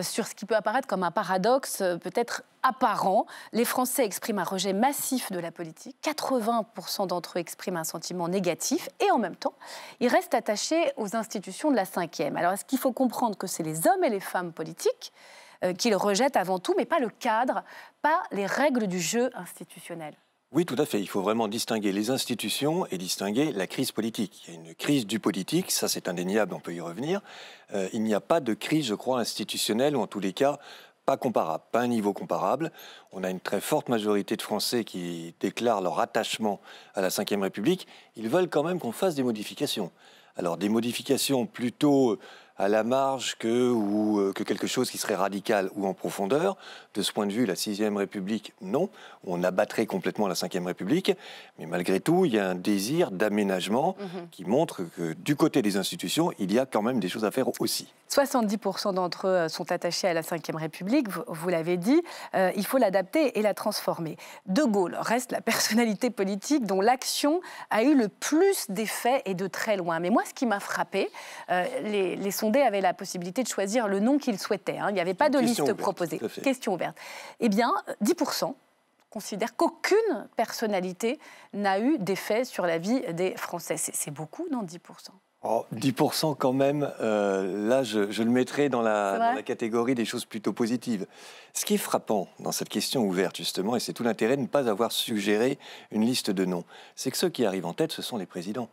sur ce qui peut apparaître comme un paradoxe peut-être apparent. Les Français expriment un rejet massif de la politique. 80% d'entre eux expriment un sentiment négatif. Et en même temps, ils restent attachés aux institutions de la 5e. Alors, est-ce qu'il faut comprendre que c'est les hommes et les femmes politiques qu'ils rejettent avant tout, mais pas le cadre, pas les règles du jeu institutionnel? Oui, tout à fait. Il faut vraiment distinguer les institutions et distinguer la crise politique. Il y a une crise du politique, ça c'est indéniable, on peut y revenir. Il n'y a pas de crise, je crois, institutionnelle, ou en tous les cas, pas comparable, pas un niveau comparable. On a une très forte majorité de Français qui déclarent leur attachement à la Ve République. Ils veulent quand même qu'on fasse des modifications. Alors des modifications plutôt à la marge que quelque chose qui serait radical ou en profondeur. De ce point de vue, la Sixième République, non. On abattrait complètement la Cinquième République. Mais malgré tout, il y a un désir d'aménagement qui montre que du côté des institutions, il y a quand même des choses à faire aussi. 70% d'entre eux sont attachés à la Cinquième République, vous l'avez dit. Il faut l'adapter et la transformer. De Gaulle reste la personnalité politique dont l'action a eu le plus d'effets et de très loin. Mais moi, ce qui m'a frappé, les sondés avaient la possibilité de choisir le nom qu'ils souhaitaient. Il n'y avait pas de liste proposée. Question ouverte. Eh bien, 10% considèrent qu'aucune personnalité n'a eu d'effet sur la vie des Français. C'est beaucoup, non, 10%? Oh, 10% quand même, là je le mettrais dans la catégorie des choses plutôt positives. Ce qui est frappant dans cette question ouverte justement, et c'est tout l'intérêt de ne pas avoir suggéré une liste de noms, c'est que ceux qui arrivent en tête, ce sont les présidents.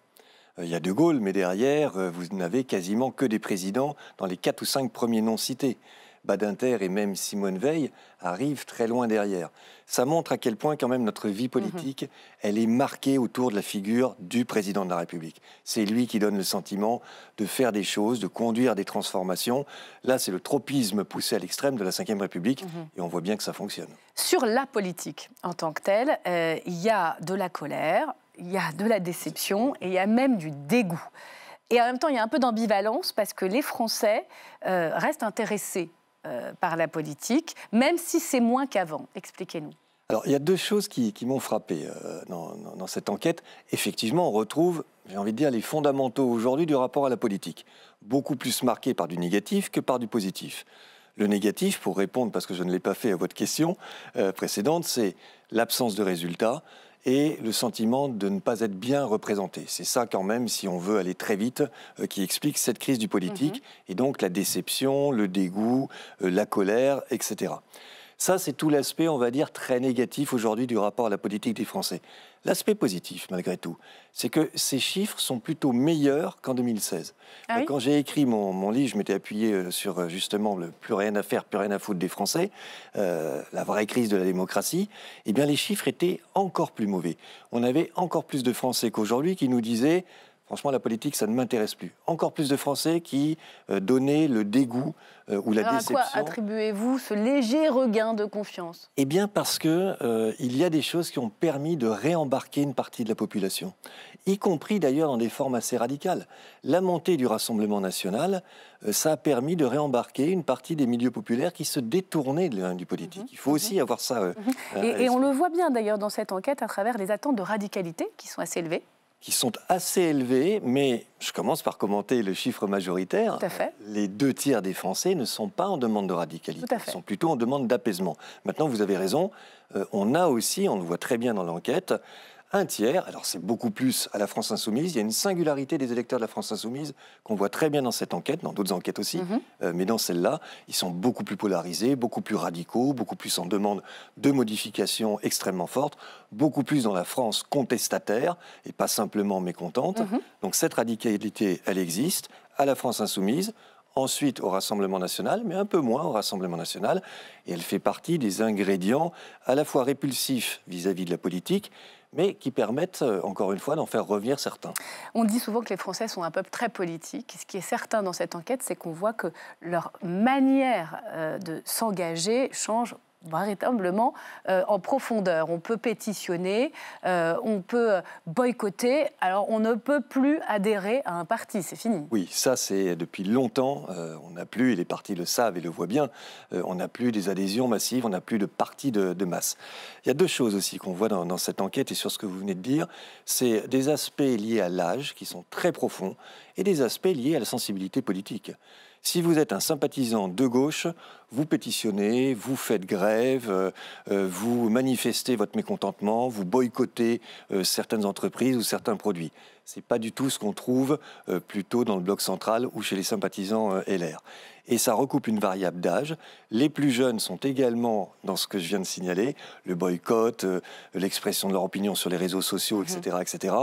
Il y a De Gaulle, mais derrière, vous n'avez quasiment que des présidents dans les 4 ou 5 premiers noms cités. Badinter et même Simone Veil arrivent très loin derrière. Ça montre à quel point quand même notre vie politique, elle est marquée autour de la figure du président de la République. C'est lui qui donne le sentiment de faire des choses, de conduire des transformations. Là, c'est le tropisme poussé à l'extrême de la Ve République et on voit bien que ça fonctionne. Sur la politique en tant que telle, il y a de la colère, il y a de la déception et il y a même du dégoût. Et en même temps, il y a un peu d'ambivalence parce que les Français restent intéressés par la politique, même si c'est moins qu'avant. Expliquez-nous. Alors, il y a deux choses qui m'ont frappé dans cette enquête. Effectivement, on retrouve, j'ai envie de dire, les fondamentaux aujourd'hui du rapport à la politique. Beaucoup plus marqués par du négatif que par du positif. Le négatif, pour répondre, parce que je ne l'ai pas fait à votre question précédente, c'est l'absence de résultats et le sentiment de ne pas être bien représenté. C'est ça quand même, si on veut aller très vite, qui explique cette crise du politique, et donc la déception, le dégoût, la colère, etc. Ça, c'est tout l'aspect, on va dire, très négatif aujourd'hui du rapport à la politique des Français. L'aspect positif, malgré tout, c'est que ces chiffres sont plutôt meilleurs qu'en 2016. Quand j'ai écrit mon livre, je m'étais appuyé sur justement le plus rien à faire, plus rien à foutre des Français, la vraie crise de la démocratie. Eh bien, les chiffres étaient encore plus mauvais. On avait encore plus de Français qu'aujourd'hui qui nous disaient franchement, la politique, ça ne m'intéresse plus. Encore plus de Français qui donnaient le dégoût ou la déception. À quoi attribuez-vous ce léger regain de confiance? Eh bien, parce qu'il y a des choses qui ont permis de réembarquer une partie de la population, y compris d'ailleurs dans des formes assez radicales. La montée du Rassemblement national, ça a permis de réembarquer une partie des milieux populaires qui se détournaient du politique. Il faut aussi avoir ça. Et on le voit bien d'ailleurs dans cette enquête à travers les attentes de radicalité qui sont assez élevées. Qui sont assez élevés, mais je commence par commenter le chiffre majoritaire. Tout à fait. Les 2 tiers des Français ne sont pas en demande de radicalité, Tout à fait. Ils sont plutôt en demande d'apaisement. Maintenant, vous avez raison, on a aussi, on le voit très bien dans l'enquête, 1 tiers, alors c'est beaucoup plus à la France Insoumise, il y a une singularité des électeurs de la France Insoumise qu'on voit très bien dans cette enquête, dans d'autres enquêtes aussi, mais dans celle-là, ils sont beaucoup plus polarisés, beaucoup plus radicaux, beaucoup plus en demande de modifications extrêmement fortes, beaucoup plus dans la France contestataire et pas simplement mécontente. Donc cette radicalité, elle existe à la France Insoumise, ensuite au Rassemblement national, mais un peu moins au Rassemblement national, et elle fait partie des ingrédients à la fois répulsifs vis-à-vis de la politique, mais qui permettent, encore une fois, d'en faire revenir certains. On dit souvent que les Français sont un peuple très politique. Ce qui est certain dans cette enquête, c'est qu'on voit que leur manière de s'engager change véritablement en profondeur. On peut pétitionner, on peut boycotter, alors on ne peut plus adhérer à un parti, c'est fini. Oui, ça c'est depuis longtemps, on n'a plus, et les partis le savent et le voient bien, on n'a plus des adhésions massives, on n'a plus de partis de masse. Il y a 2 choses aussi qu'on voit dans cette enquête et sur ce que vous venez de dire, c'est des aspects liés à l'âge qui sont très profonds et des aspects liés à la sensibilité politique. Si vous êtes un sympathisant de gauche, vous pétitionnez, vous faites grève, vous manifestez votre mécontentement, vous boycottez certaines entreprises ou certains produits. Ce n'est pas du tout ce qu'on trouve plutôt dans le bloc central ou chez les sympathisants LR. Et ça recoupe une variable d'âge. Les plus jeunes sont également dans ce que je viens de signaler, le boycott, l'expression de leur opinion sur les réseaux sociaux, etc., etc.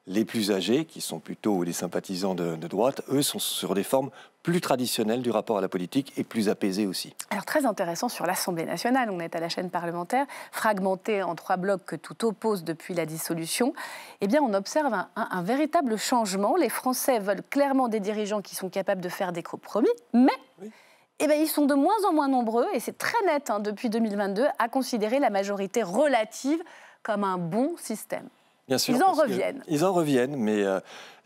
Les plus âgés, qui sont plutôt des sympathisants de droite, eux sont sur des formes plus traditionnelles du rapport à la politique et plus apaisées aussi. Alors très intéressant sur l'Assemblée nationale, on est à la chaîne parlementaire, fragmentée en 3 blocs que tout oppose depuis la dissolution. Eh bien on observe un véritable changement. Les Français veulent clairement des dirigeants qui sont capables de faire des compromis, mais eh bien, ils sont de moins en moins nombreux, et c'est très net depuis 2022, à considérer la majorité relative comme un bon système. Bien sûr, ils en reviennent. Ils en reviennent, mais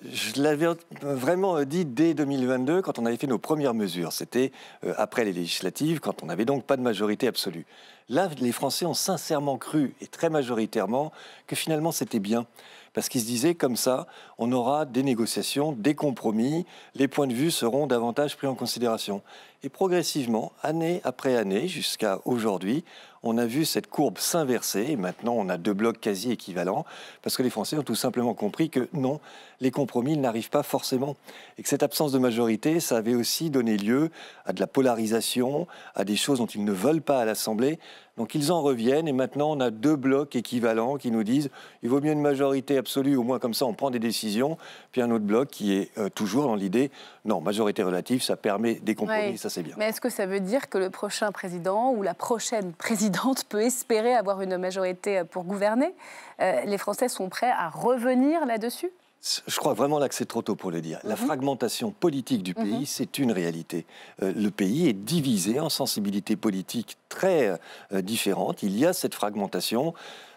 je l'avais vraiment dit dès 2022, quand on avait fait nos premières mesures. C'était après les législatives, quand on n'avait donc pas de majorité absolue. Là, les Français ont sincèrement cru, et très majoritairement, que finalement c'était bien. Parce qu'ils se disaient, comme ça, on aura des négociations, des compromis, les points de vue seront davantage pris en considération. Et progressivement, année après année, jusqu'à aujourd'hui, on a vu cette courbe s'inverser, et maintenant on a 2 blocs quasi équivalents, parce que les Français ont tout simplement compris que non, les compromis n'arrivent pas forcément. Et que cette absence de majorité, ça avait aussi donné lieu à de la polarisation, à des choses dont ils ne veulent pas à l'Assemblée. Donc ils en reviennent, et maintenant on a 2 blocs équivalents qui nous disent il vaut mieux une majorité absolue, au moins comme ça on prend des décisions, puis un autre bloc qui est toujours dans l'idée non, majorité relative, ça permet des compromis, ça c'est bien. Mais est-ce que ça veut dire que le prochain président ou la prochaine présidente peut espérer avoir une majorité pour gouverner? Les Français sont prêts à revenir là-dessus? Je crois vraiment là que c'est trop tôt pour le dire. La fragmentation politique du pays, c'est une réalité. Le pays est divisé en sensibilités politiques très différentes. Il y a cette fragmentation.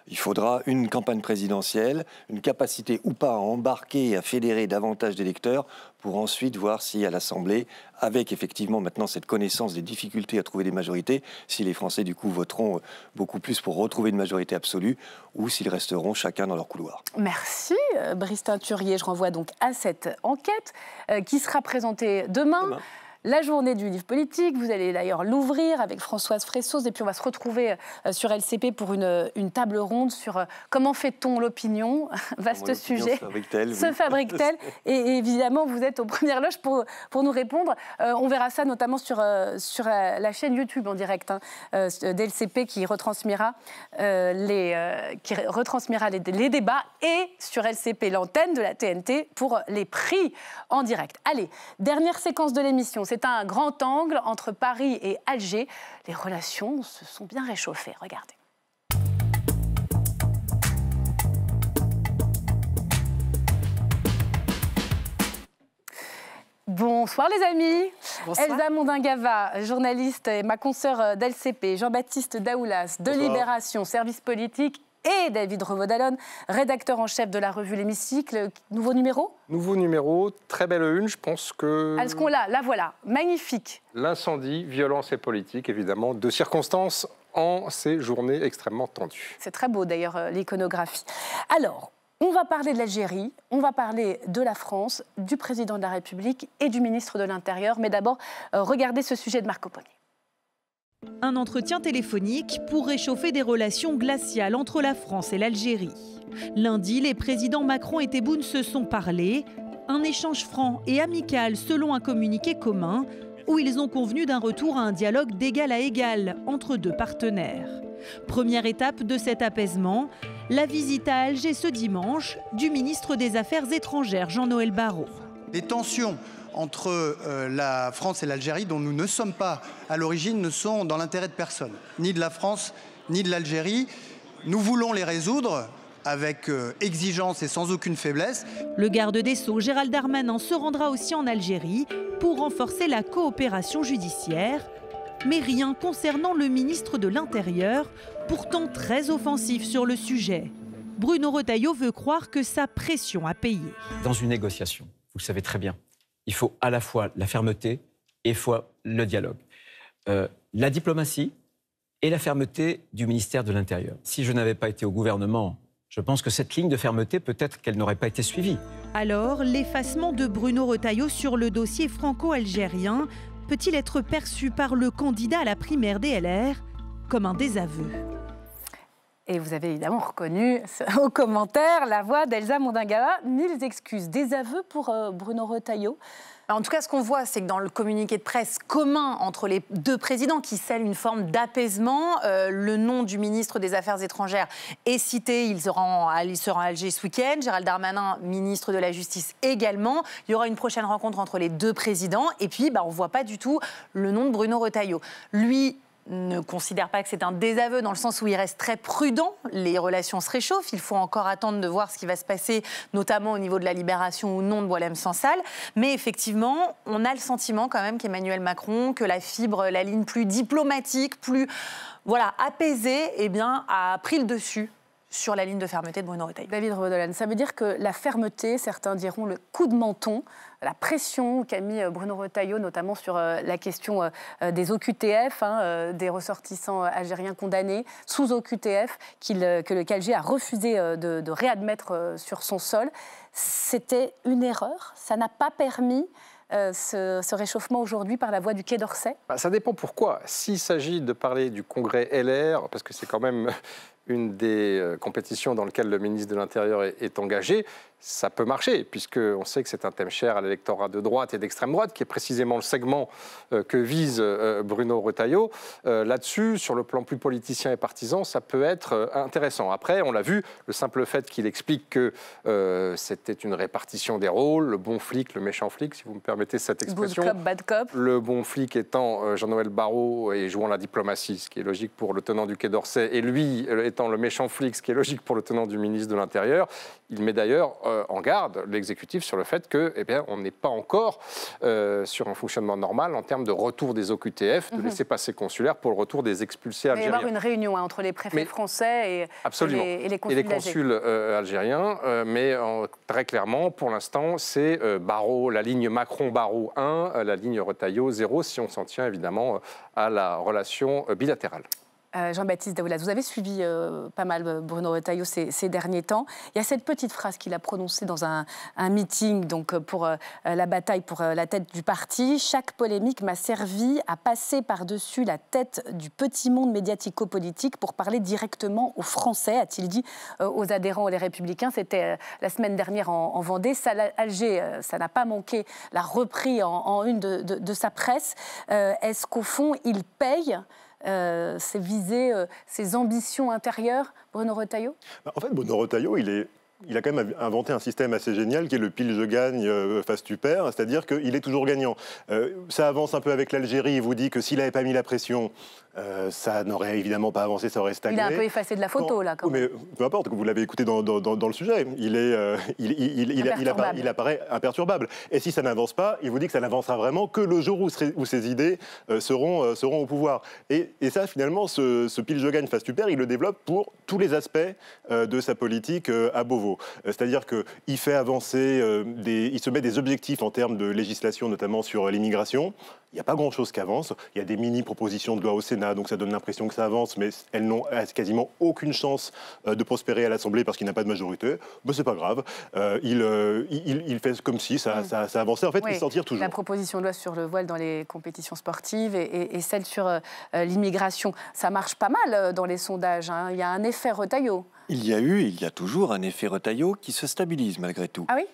Il faudra une campagne présidentielle, une capacité ou pas à embarquer et à fédérer davantage d'électeurs pour ensuite voir si à l'Assemblée, avec effectivement maintenant cette connaissance des difficultés à trouver des majorités, si les Français du coup voteront beaucoup plus pour retrouver une majorité absolue ou s'ils resteront chacun dans leur couloir. Merci Brice Teinturier. Je renvoie donc à cette enquête qui sera présentée demain. La journée du livre politique, vous allez d'ailleurs l'ouvrir avec Françoise Fressos, et puis on va se retrouver sur LCP pour une table ronde sur comment fait-on l'opinion, vaste sujet, se fabrique-t-elle et évidemment vous êtes aux premières loges pour nous répondre. On verra ça notamment sur la chaîne YouTube en direct d'LCP qui retransmettra les débats, et sur LCP, l'antenne de la TNT, pour les prix en direct. Allez, dernière séquence de l'émission. C'est un grand angle entre Paris et Alger. Les relations se sont bien réchauffées. Regardez. Bonsoir les amis. Bonsoir. Elsa Mondingava, journaliste, et ma consoeur d'LCP, Jean-Baptiste Daoulas, de Libération, service politique, et David Revaud-Dallon, rédacteur en chef de la revue L'Hémicycle. Nouveau numéro ? Nouveau numéro, très belle une, je pense que... Est-ce qu'on l'a ? La voilà, magnifique. L'incendie, violence et politique, évidemment, de circonstances en ces journées extrêmement tendues. C'est très beau d'ailleurs, l'iconographie. Alors, on va parler de l'Algérie, on va parler de la France, du président de la République et du ministre de l'Intérieur. Mais d'abord, regardez ce sujet de Marco Poggi. Un entretien téléphonique pour réchauffer des relations glaciales entre la France et l'Algérie. Lundi, les présidents Macron et Tebboune se sont parlé. Un échange franc et amical selon un communiqué commun où ils ont convenu d'un retour à un dialogue d'égal à égal entre 2 partenaires. Première étape de cet apaisement, la visite à Alger ce dimanche du ministre des Affaires étrangères Jean-Noël Barrot. Les tensions entre la France et l'Algérie, dont nous ne sommes pas à l'origine, ne sont dans l'intérêt de personne, ni de la France, ni de l'Algérie. Nous voulons les résoudre avec exigence et sans aucune faiblesse. Le garde des Sceaux, Gérald Darmanin, se rendra aussi en Algérie pour renforcer la coopération judiciaire. Mais rien concernant le ministre de l'Intérieur, pourtant très offensif sur le sujet. Bruno Retailleau veut croire que sa pression a payé. Dans une négociation, vous le savez très bien, il faut à la fois la fermeté et il faut le dialogue. La diplomatie et la fermeté du ministère de l'Intérieur. Si je n'avais pas été au gouvernement, je pense que cette ligne de fermeté, peut-être qu'elle n'aurait pas été suivie. Alors, l'effacement de Bruno Retailleau sur le dossier franco-algérien peut-il être perçu par le candidat à la primaire des LR comme un désaveu ? Et vous avez évidemment reconnu au commentaire la voix d'Elsa Mondingava. Mille excuses. Désaveu pour Bruno Retailleau. Alors, en tout cas, ce qu'on voit, c'est que dans le communiqué de presse commun entre les deux présidents, qui scelle une forme d'apaisement, le nom du ministre des Affaires étrangères est cité. Il sera à Alger ce week-end. Gérald Darmanin, ministre de la Justice également. Il y aura une prochaine rencontre entre les deux présidents. Et puis, on ne voit pas du tout le nom de Bruno Retailleau. Lui ne considère pas que c'est un désaveu dans le sens où il reste très prudent. Les relations se réchauffent. Il faut encore attendre de voir ce qui va se passer, notamment au niveau de la libération ou non de Boualem Sansal. Mais effectivement, on a le sentiment quand même qu'Emmanuel Macron, que la fibre, la ligne plus diplomatique, plus apaisée, a pris le dessus sur la ligne de fermeté de Bruno Retailleau. David Revaudolane, ça veut dire que la fermeté, certains diront le coup de menton, la pression qu'a mis Bruno Retailleau, notamment sur la question des OQTF, des ressortissants algériens condamnés sous OQTF, que le KLG a refusé de réadmettre sur son sol, c'était une erreur? Ça n'a pas permis ce réchauffement aujourd'hui par la voie du Quai d'Orsay? Ça dépend pourquoi. S'il s'agit de parler du congrès LR, parce que c'est quand même une des compétitions dans lesquelles le ministre de l'Intérieur est engagé, ça peut marcher, puisqu'on sait que c'est un thème cher à l'électorat de droite et d'extrême droite, qui est précisément le segment que vise Bruno Retailleau. Là-dessus, sur le plan plus politicien et partisan, ça peut être intéressant. Après, on l'a vu, le simple fait qu'il explique que c'était une répartition des rôles, le bon flic, le méchant flic, si vous me permettez cette expression. Good cop, bad cop. Le bon flic étant Jean-Noël Barrot et jouant la diplomatie, ce qui est logique pour le tenant du Quai d'Orsay, et lui étant le méchant flic, ce qui est logique pour le tenant du ministre de l'Intérieur. Il met d'ailleurs en garde l'exécutif sur le fait que, on n'est pas encore sur un fonctionnement normal en termes de retour des OQTF, de laisser-passer consulaire pour le retour des expulsés algériens. Il va y avoir une réunion entre les préfets français et les consuls algériens, mais très clairement, pour l'instant, c'est Barrot, la ligne Macron-Barrot 1, la ligne Retailleau 0, si on s'en tient évidemment à la relation bilatérale. Jean-Baptiste Daoulas, vous avez suivi pas mal Bruno Retailleau ces derniers temps. Il y a cette petite phrase qu'il a prononcée dans un meeting pour la bataille pour la tête du parti. « Chaque polémique m'a servi à passer par-dessus la tête du petit monde médiatico-politique pour parler directement aux Français », a-t-il dit aux adhérents Les Républicains. C'était la semaine dernière en Vendée. Alger, ça n'a pas manqué, l'a repris en une de sa presse. Est-ce qu'au fond, il paye ses visées, ses ambitions intérieures, Bruno Retailleau? En fait, Bruno Retailleau, il a quand même inventé un système assez génial qui est le pile je gagne face tu perds, c'est-à-dire qu'il est toujours gagnant. Ça avance un peu avec l'Algérie, il vous dit que s'il n'avait pas mis la pression, ça n'aurait évidemment pas avancé, ça aurait stagné. Il a un peu effacé de la photo, là, quand même. Mais peu importe, vous l'avez écouté dans le sujet, il apparaît imperturbable. Et si ça n'avance pas, il vous dit que ça n'avancera vraiment que le jour où ses idées seront au pouvoir. Et ça, finalement, ce pile je gagne face tu perds, il le développe pour tous les aspects de sa politique à Beauvau. C'est-à-dire qu'il fait avancer, il se met des objectifs en termes de législation, notamment sur l'immigration. Il n'y a pas grand-chose qui avance. Il y a des mini-propositions de loi au Sénat, donc ça donne l'impression que ça avance, mais elles n'ont quasiment aucune chance de prospérer à l'Assemblée parce qu'il n'a pas de majorité. Mais c'est pas grave. Il fait comme si ça avançait. En fait, il s'en tire toujours. La proposition de loi sur le voile dans les compétitions sportives et celle sur l'immigration, ça marche pas mal dans les sondages. Il y a un effet Retailleau. Il y a toujours un effet Retailleau qui se stabilise malgré tout. Ah oui ?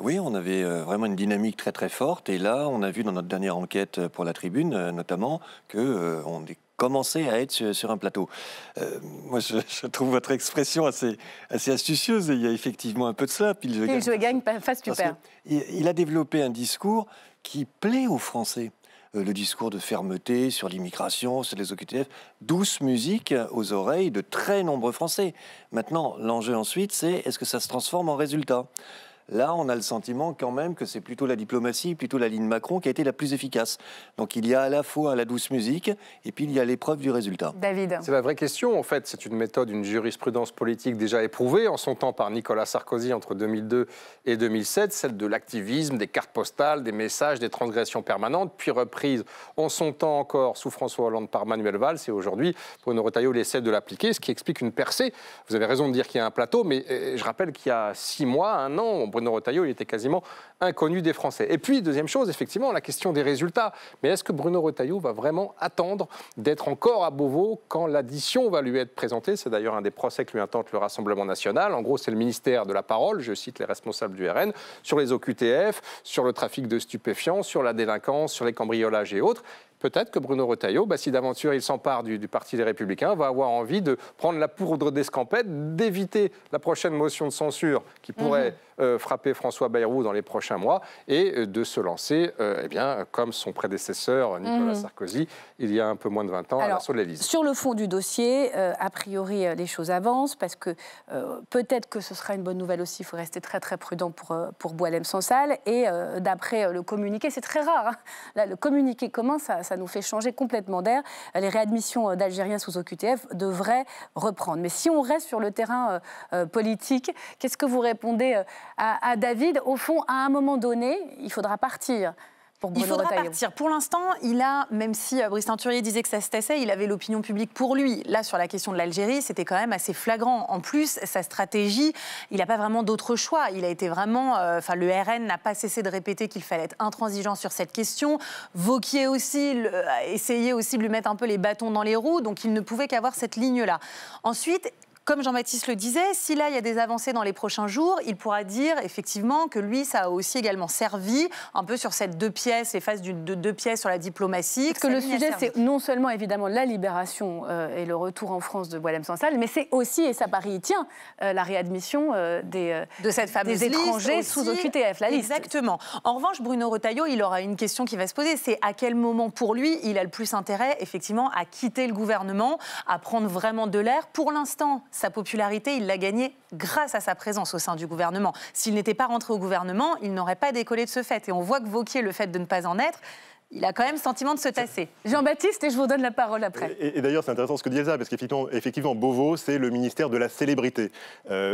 Oui, on avait vraiment une dynamique très très forte. Et là, on a vu dans notre dernière enquête pour la Tribune, notamment, qu'on commençait à être sur un plateau. Moi, je trouve votre expression assez astucieuse. Et il y a effectivement un peu de cela. Pile je gagne, face tu perds. Il a développé un discours qui plaît aux Français. Le discours de fermeté sur l'immigration, sur les OQTF, douce musique aux oreilles de très nombreux Français. Maintenant, l'enjeu ensuite, c'est est-ce que ça se transforme en résultat ? Là, on a le sentiment quand même que c'est plutôt la diplomatie, plutôt la ligne Macron qui a été la plus efficace. Donc il y a à la fois la douce musique et puis il y a l'épreuve du résultat. David. C'est la vraie question. En fait, c'est une méthode, une jurisprudence politique déjà éprouvée en son temps par Nicolas Sarkozy entre 2002 et 2007, celle de l'activisme, des cartes postales, des messages, des transgressions permanentes, puis reprise en son temps encore sous François Hollande par Manuel Valls. Et aujourd'hui, Bruno Retailleau essaie de l'appliquer, ce qui explique une percée. Vous avez raison de dire qu'il y a un plateau, mais je rappelle qu'il y a 6 mois, 1 an, Bruno Retailleau, il était quasiment inconnu des Français. Et puis, deuxième chose, effectivement, la question des résultats. Mais est-ce que Bruno Retailleau va vraiment attendre d'être encore à Beauvau quand l'addition va lui être présentée? C'est d'ailleurs un des procès que lui intente le Rassemblement national. En gros, c'est le ministère de la parole, je cite les responsables du RN, sur les OQTF, sur le trafic de stupéfiants, sur la délinquance, sur les cambriolages et autres. Peut-être que Bruno Retailleau, si d'aventure il s'empare du Parti des Républicains, va avoir envie de prendre la poudre d'escampette, d'éviter la prochaine motion de censure qui pourrait frapper François Bayrou dans les prochains mois et de se lancer, comme son prédécesseur Nicolas Sarkozy, il y a un peu moins de 20 ans, à l'assaut de l'Élysée. Sur le fond du dossier, a priori, les choses avancent parce que peut-être que ce sera une bonne nouvelle aussi. Il faut rester très très prudent pour Boualem-Sansal. Et d'après le communiqué, c'est très rare. Hein. Là, le communiqué commun, ça nous fait changer complètement d'air. Les réadmissions d'Algériens sous OQTF devraient reprendre. Mais si on reste sur le terrain politique, qu'est-ce que vous répondez à David? Au fond, à un moment donné, il faudra partir. Il faudra partir. Pour l'instant, il a, même si Brice Teinturier disait que ça se tassait, il avait l'opinion publique pour lui. Là, sur la question de l'Algérie, c'était quand même assez flagrant. En plus, sa stratégie, il n'a pas vraiment d'autre choix. Il a été vraiment... le RN n'a pas cessé de répéter qu'il fallait être intransigeant sur cette question. Wauquiez aussi a essayé aussi de lui mettre un peu les bâtons dans les roues, donc il ne pouvait qu'avoir cette ligne-là. Ensuite... Comme Jean-Baptiste le disait, si là il y a des avancées dans les prochains jours, il pourra dire effectivement que lui, ça a aussi également servi un peu sur cette deux pièces, les phases de deux pièces sur la diplomatie. Parce que le sujet, c'est non seulement évidemment la libération et le retour en France de Boualem-Sansal, mais c'est aussi, et ça Paris y tient, la réadmission de cette fameuse étrangers sous OQTF, la liste. Exactement. En revanche, Bruno Retailleau, il aura une question qui va se poser, c'est à quel moment pour lui il a le plus intérêt effectivement à quitter le gouvernement, à prendre vraiment de l'air. Pour l'instant, sa popularité, il l'a gagnée grâce à sa présence au sein du gouvernement. S'il n'était pas rentré au gouvernement, il n'aurait pas décollé de ce fait. Et on voit que Wauquiez, le fait de ne pas en être, il a quand même le sentiment de se tasser. Jean-Baptiste, et je vous donne la parole après. Et d'ailleurs, c'est intéressant ce que dit Elsa, parce qu'effectivement, Beauvau, c'est le ministère de la célébrité.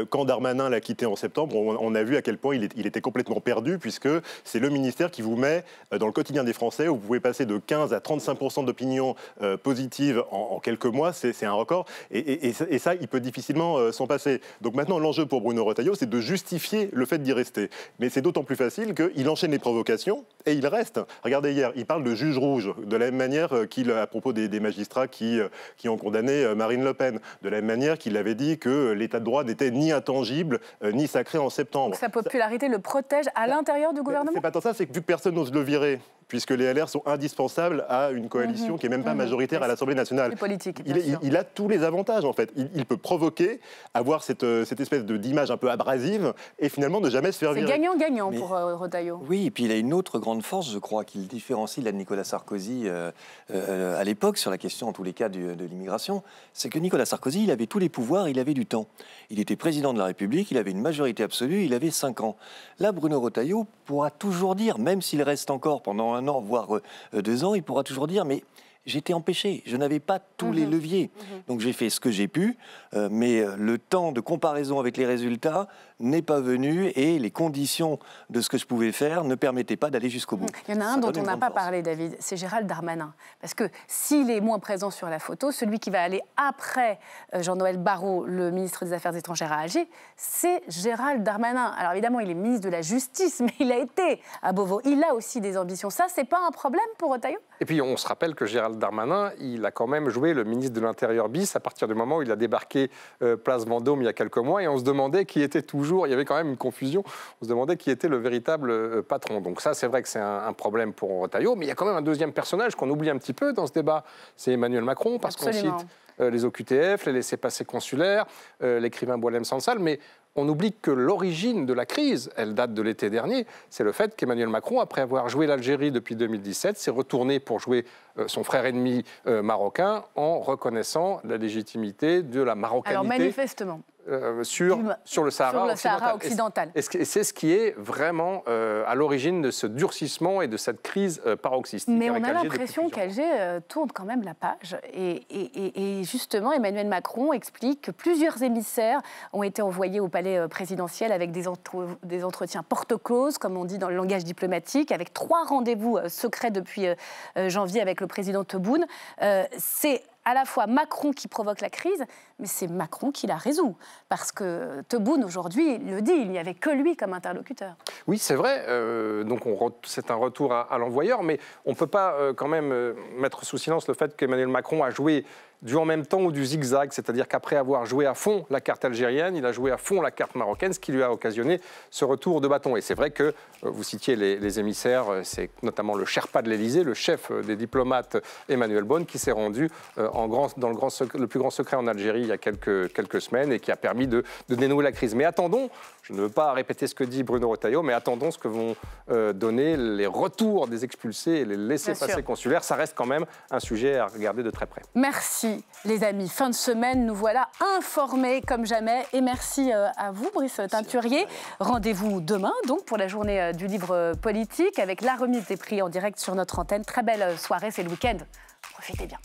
Quand Darmanin l'a quitté en septembre, on a vu à quel point il était complètement perdu, puisque c'est le ministère qui vous met dans le quotidien des Français, où vous pouvez passer de 15 à 35% d'opinion positive en quelques mois, c'est un record. Et ça, il peut difficilement s'en passer. Donc maintenant, l'enjeu pour Bruno Retailleau, c'est de justifier le fait d'y rester. Mais c'est d'autant plus facile qu'il enchaîne les provocations et il reste. Regardez hier, il parle de juge rouge, de la même manière qu'il, à propos des magistrats qui ont condamné Marine Le Pen, de la même manière qu'il avait dit que l'état de droit n'était ni intangible, ni sacré en septembre. Donc sa popularité le protège à l'intérieur du gouvernement ? C'est pas tant ça, c'est que vu que personne n'ose le virer, puisque les LR sont indispensables à une coalition qui n'est même pas majoritaire à l'Assemblée nationale. C'est politique, il a tous les avantages, en fait. Il peut provoquer, avoir cette espèce d'image un peu abrasive, et finalement ne jamais se faire virer. C'est gagnant-gagnant pour Retailleau. Oui, et puis il a une autre grande force, je crois, qu'il différencie de Nicolas Sarkozy à l'époque, sur la question, en tous les cas, de l'immigration. C'est que Nicolas Sarkozy, il avait tous les pouvoirs, il avait du temps. Il était président de la République, il avait une majorité absolue, il avait 5 ans. Là, Bruno Retailleau pourra toujours dire, même s'il reste encore pendant 1 an, voire 2 ans, il pourra toujours dire, mais j'étais empêché, je n'avais pas tous les leviers. Donc j'ai fait ce que j'ai pu, mais le temps de comparaison avec les résultats n'est pas venu et les conditions de ce que je pouvais faire ne permettaient pas d'aller jusqu'au bout. Il y en a un dont on n'a pas parlé, David, c'est Gérald Darmanin. Parce que s'il est moins présent sur la photo, celui qui va aller après Jean-Noël Barrot, le ministre des Affaires étrangères à Alger, c'est Gérald Darmanin. Alors évidemment, il est ministre de la Justice, mais il a été à Beauvau. Il a aussi des ambitions. Ça, c'est pas un problème pour Retailleau ? Et puis on se rappelle que Gérald Darmanin, il a quand même joué le ministre de l'Intérieur bis à partir du moment où il a débarqué place Vendôme il y a quelques mois, et on se demandait qui était toujours, il y avait quand même une confusion, on se demandait qui était le véritable patron. Donc ça, c'est vrai que c'est un problème pour Retailleau, mais il y a quand même un deuxième personnage qu'on oublie un petit peu dans ce débat, c'est Emmanuel Macron, parce qu'on cite les OQTF, les laissez-passer consulaires, l'écrivain Boualem-Sansal, mais on oublie que l'origine de la crise, elle date de l'été dernier, c'est le fait qu'Emmanuel Macron, après avoir joué l'Algérie depuis 2017, s'est retourné pour jouer son frère ennemi marocain en reconnaissant la légitimité de la marocanité. Alors manifestement. Sur le Sahara occidental. Et c'est ce qui est vraiment à l'origine de ce durcissement et de cette crise paroxystique. Mais on a l'impression qu'Alger tourne quand même la page. Et justement, Emmanuel Macron explique que plusieurs émissaires ont été envoyés au palais présidentiel avec des entretiens porte close, comme on dit dans le langage diplomatique, avec 3 rendez-vous secrets depuis janvier avec le président Tebboune. C'est à la fois Macron qui provoque la crise, mais c'est Macron qui la résout. Parce que Tebboune, aujourd'hui, le dit, il n'y avait que lui comme interlocuteur. Oui, c'est vrai. Donc c'est un retour à l'envoyeur, mais on ne peut pas quand même mettre sous silence le fait qu'Emmanuel Macron a joué du en même temps ou du zigzag, c'est-à-dire qu'après avoir joué à fond la carte algérienne, il a joué à fond la carte marocaine, ce qui lui a occasionné ce retour de bâton. Et c'est vrai que, vous citiez les émissaires, c'est notamment le Sherpa de l'Élysée, le chef des diplomates Emmanuel Bonne, qui s'est rendu dans le plus grand secret en Algérie il y a quelques semaines et qui a permis de dénouer la crise. Mais attendons, je ne veux pas répéter ce que dit Bruno Retailleau, mais attendons ce que vont donner les retours des expulsés et les laissez-passer consulaires. Ça reste quand même un sujet à regarder de très près. Merci les amis. Fin de semaine, nous voilà informés comme jamais. Et merci à vous, Brice Teinturier. Rendez-vous demain donc pour la journée du livre politique avec la remise des prix en direct sur notre antenne. Très belle soirée, c'est le week-end. Profitez bien.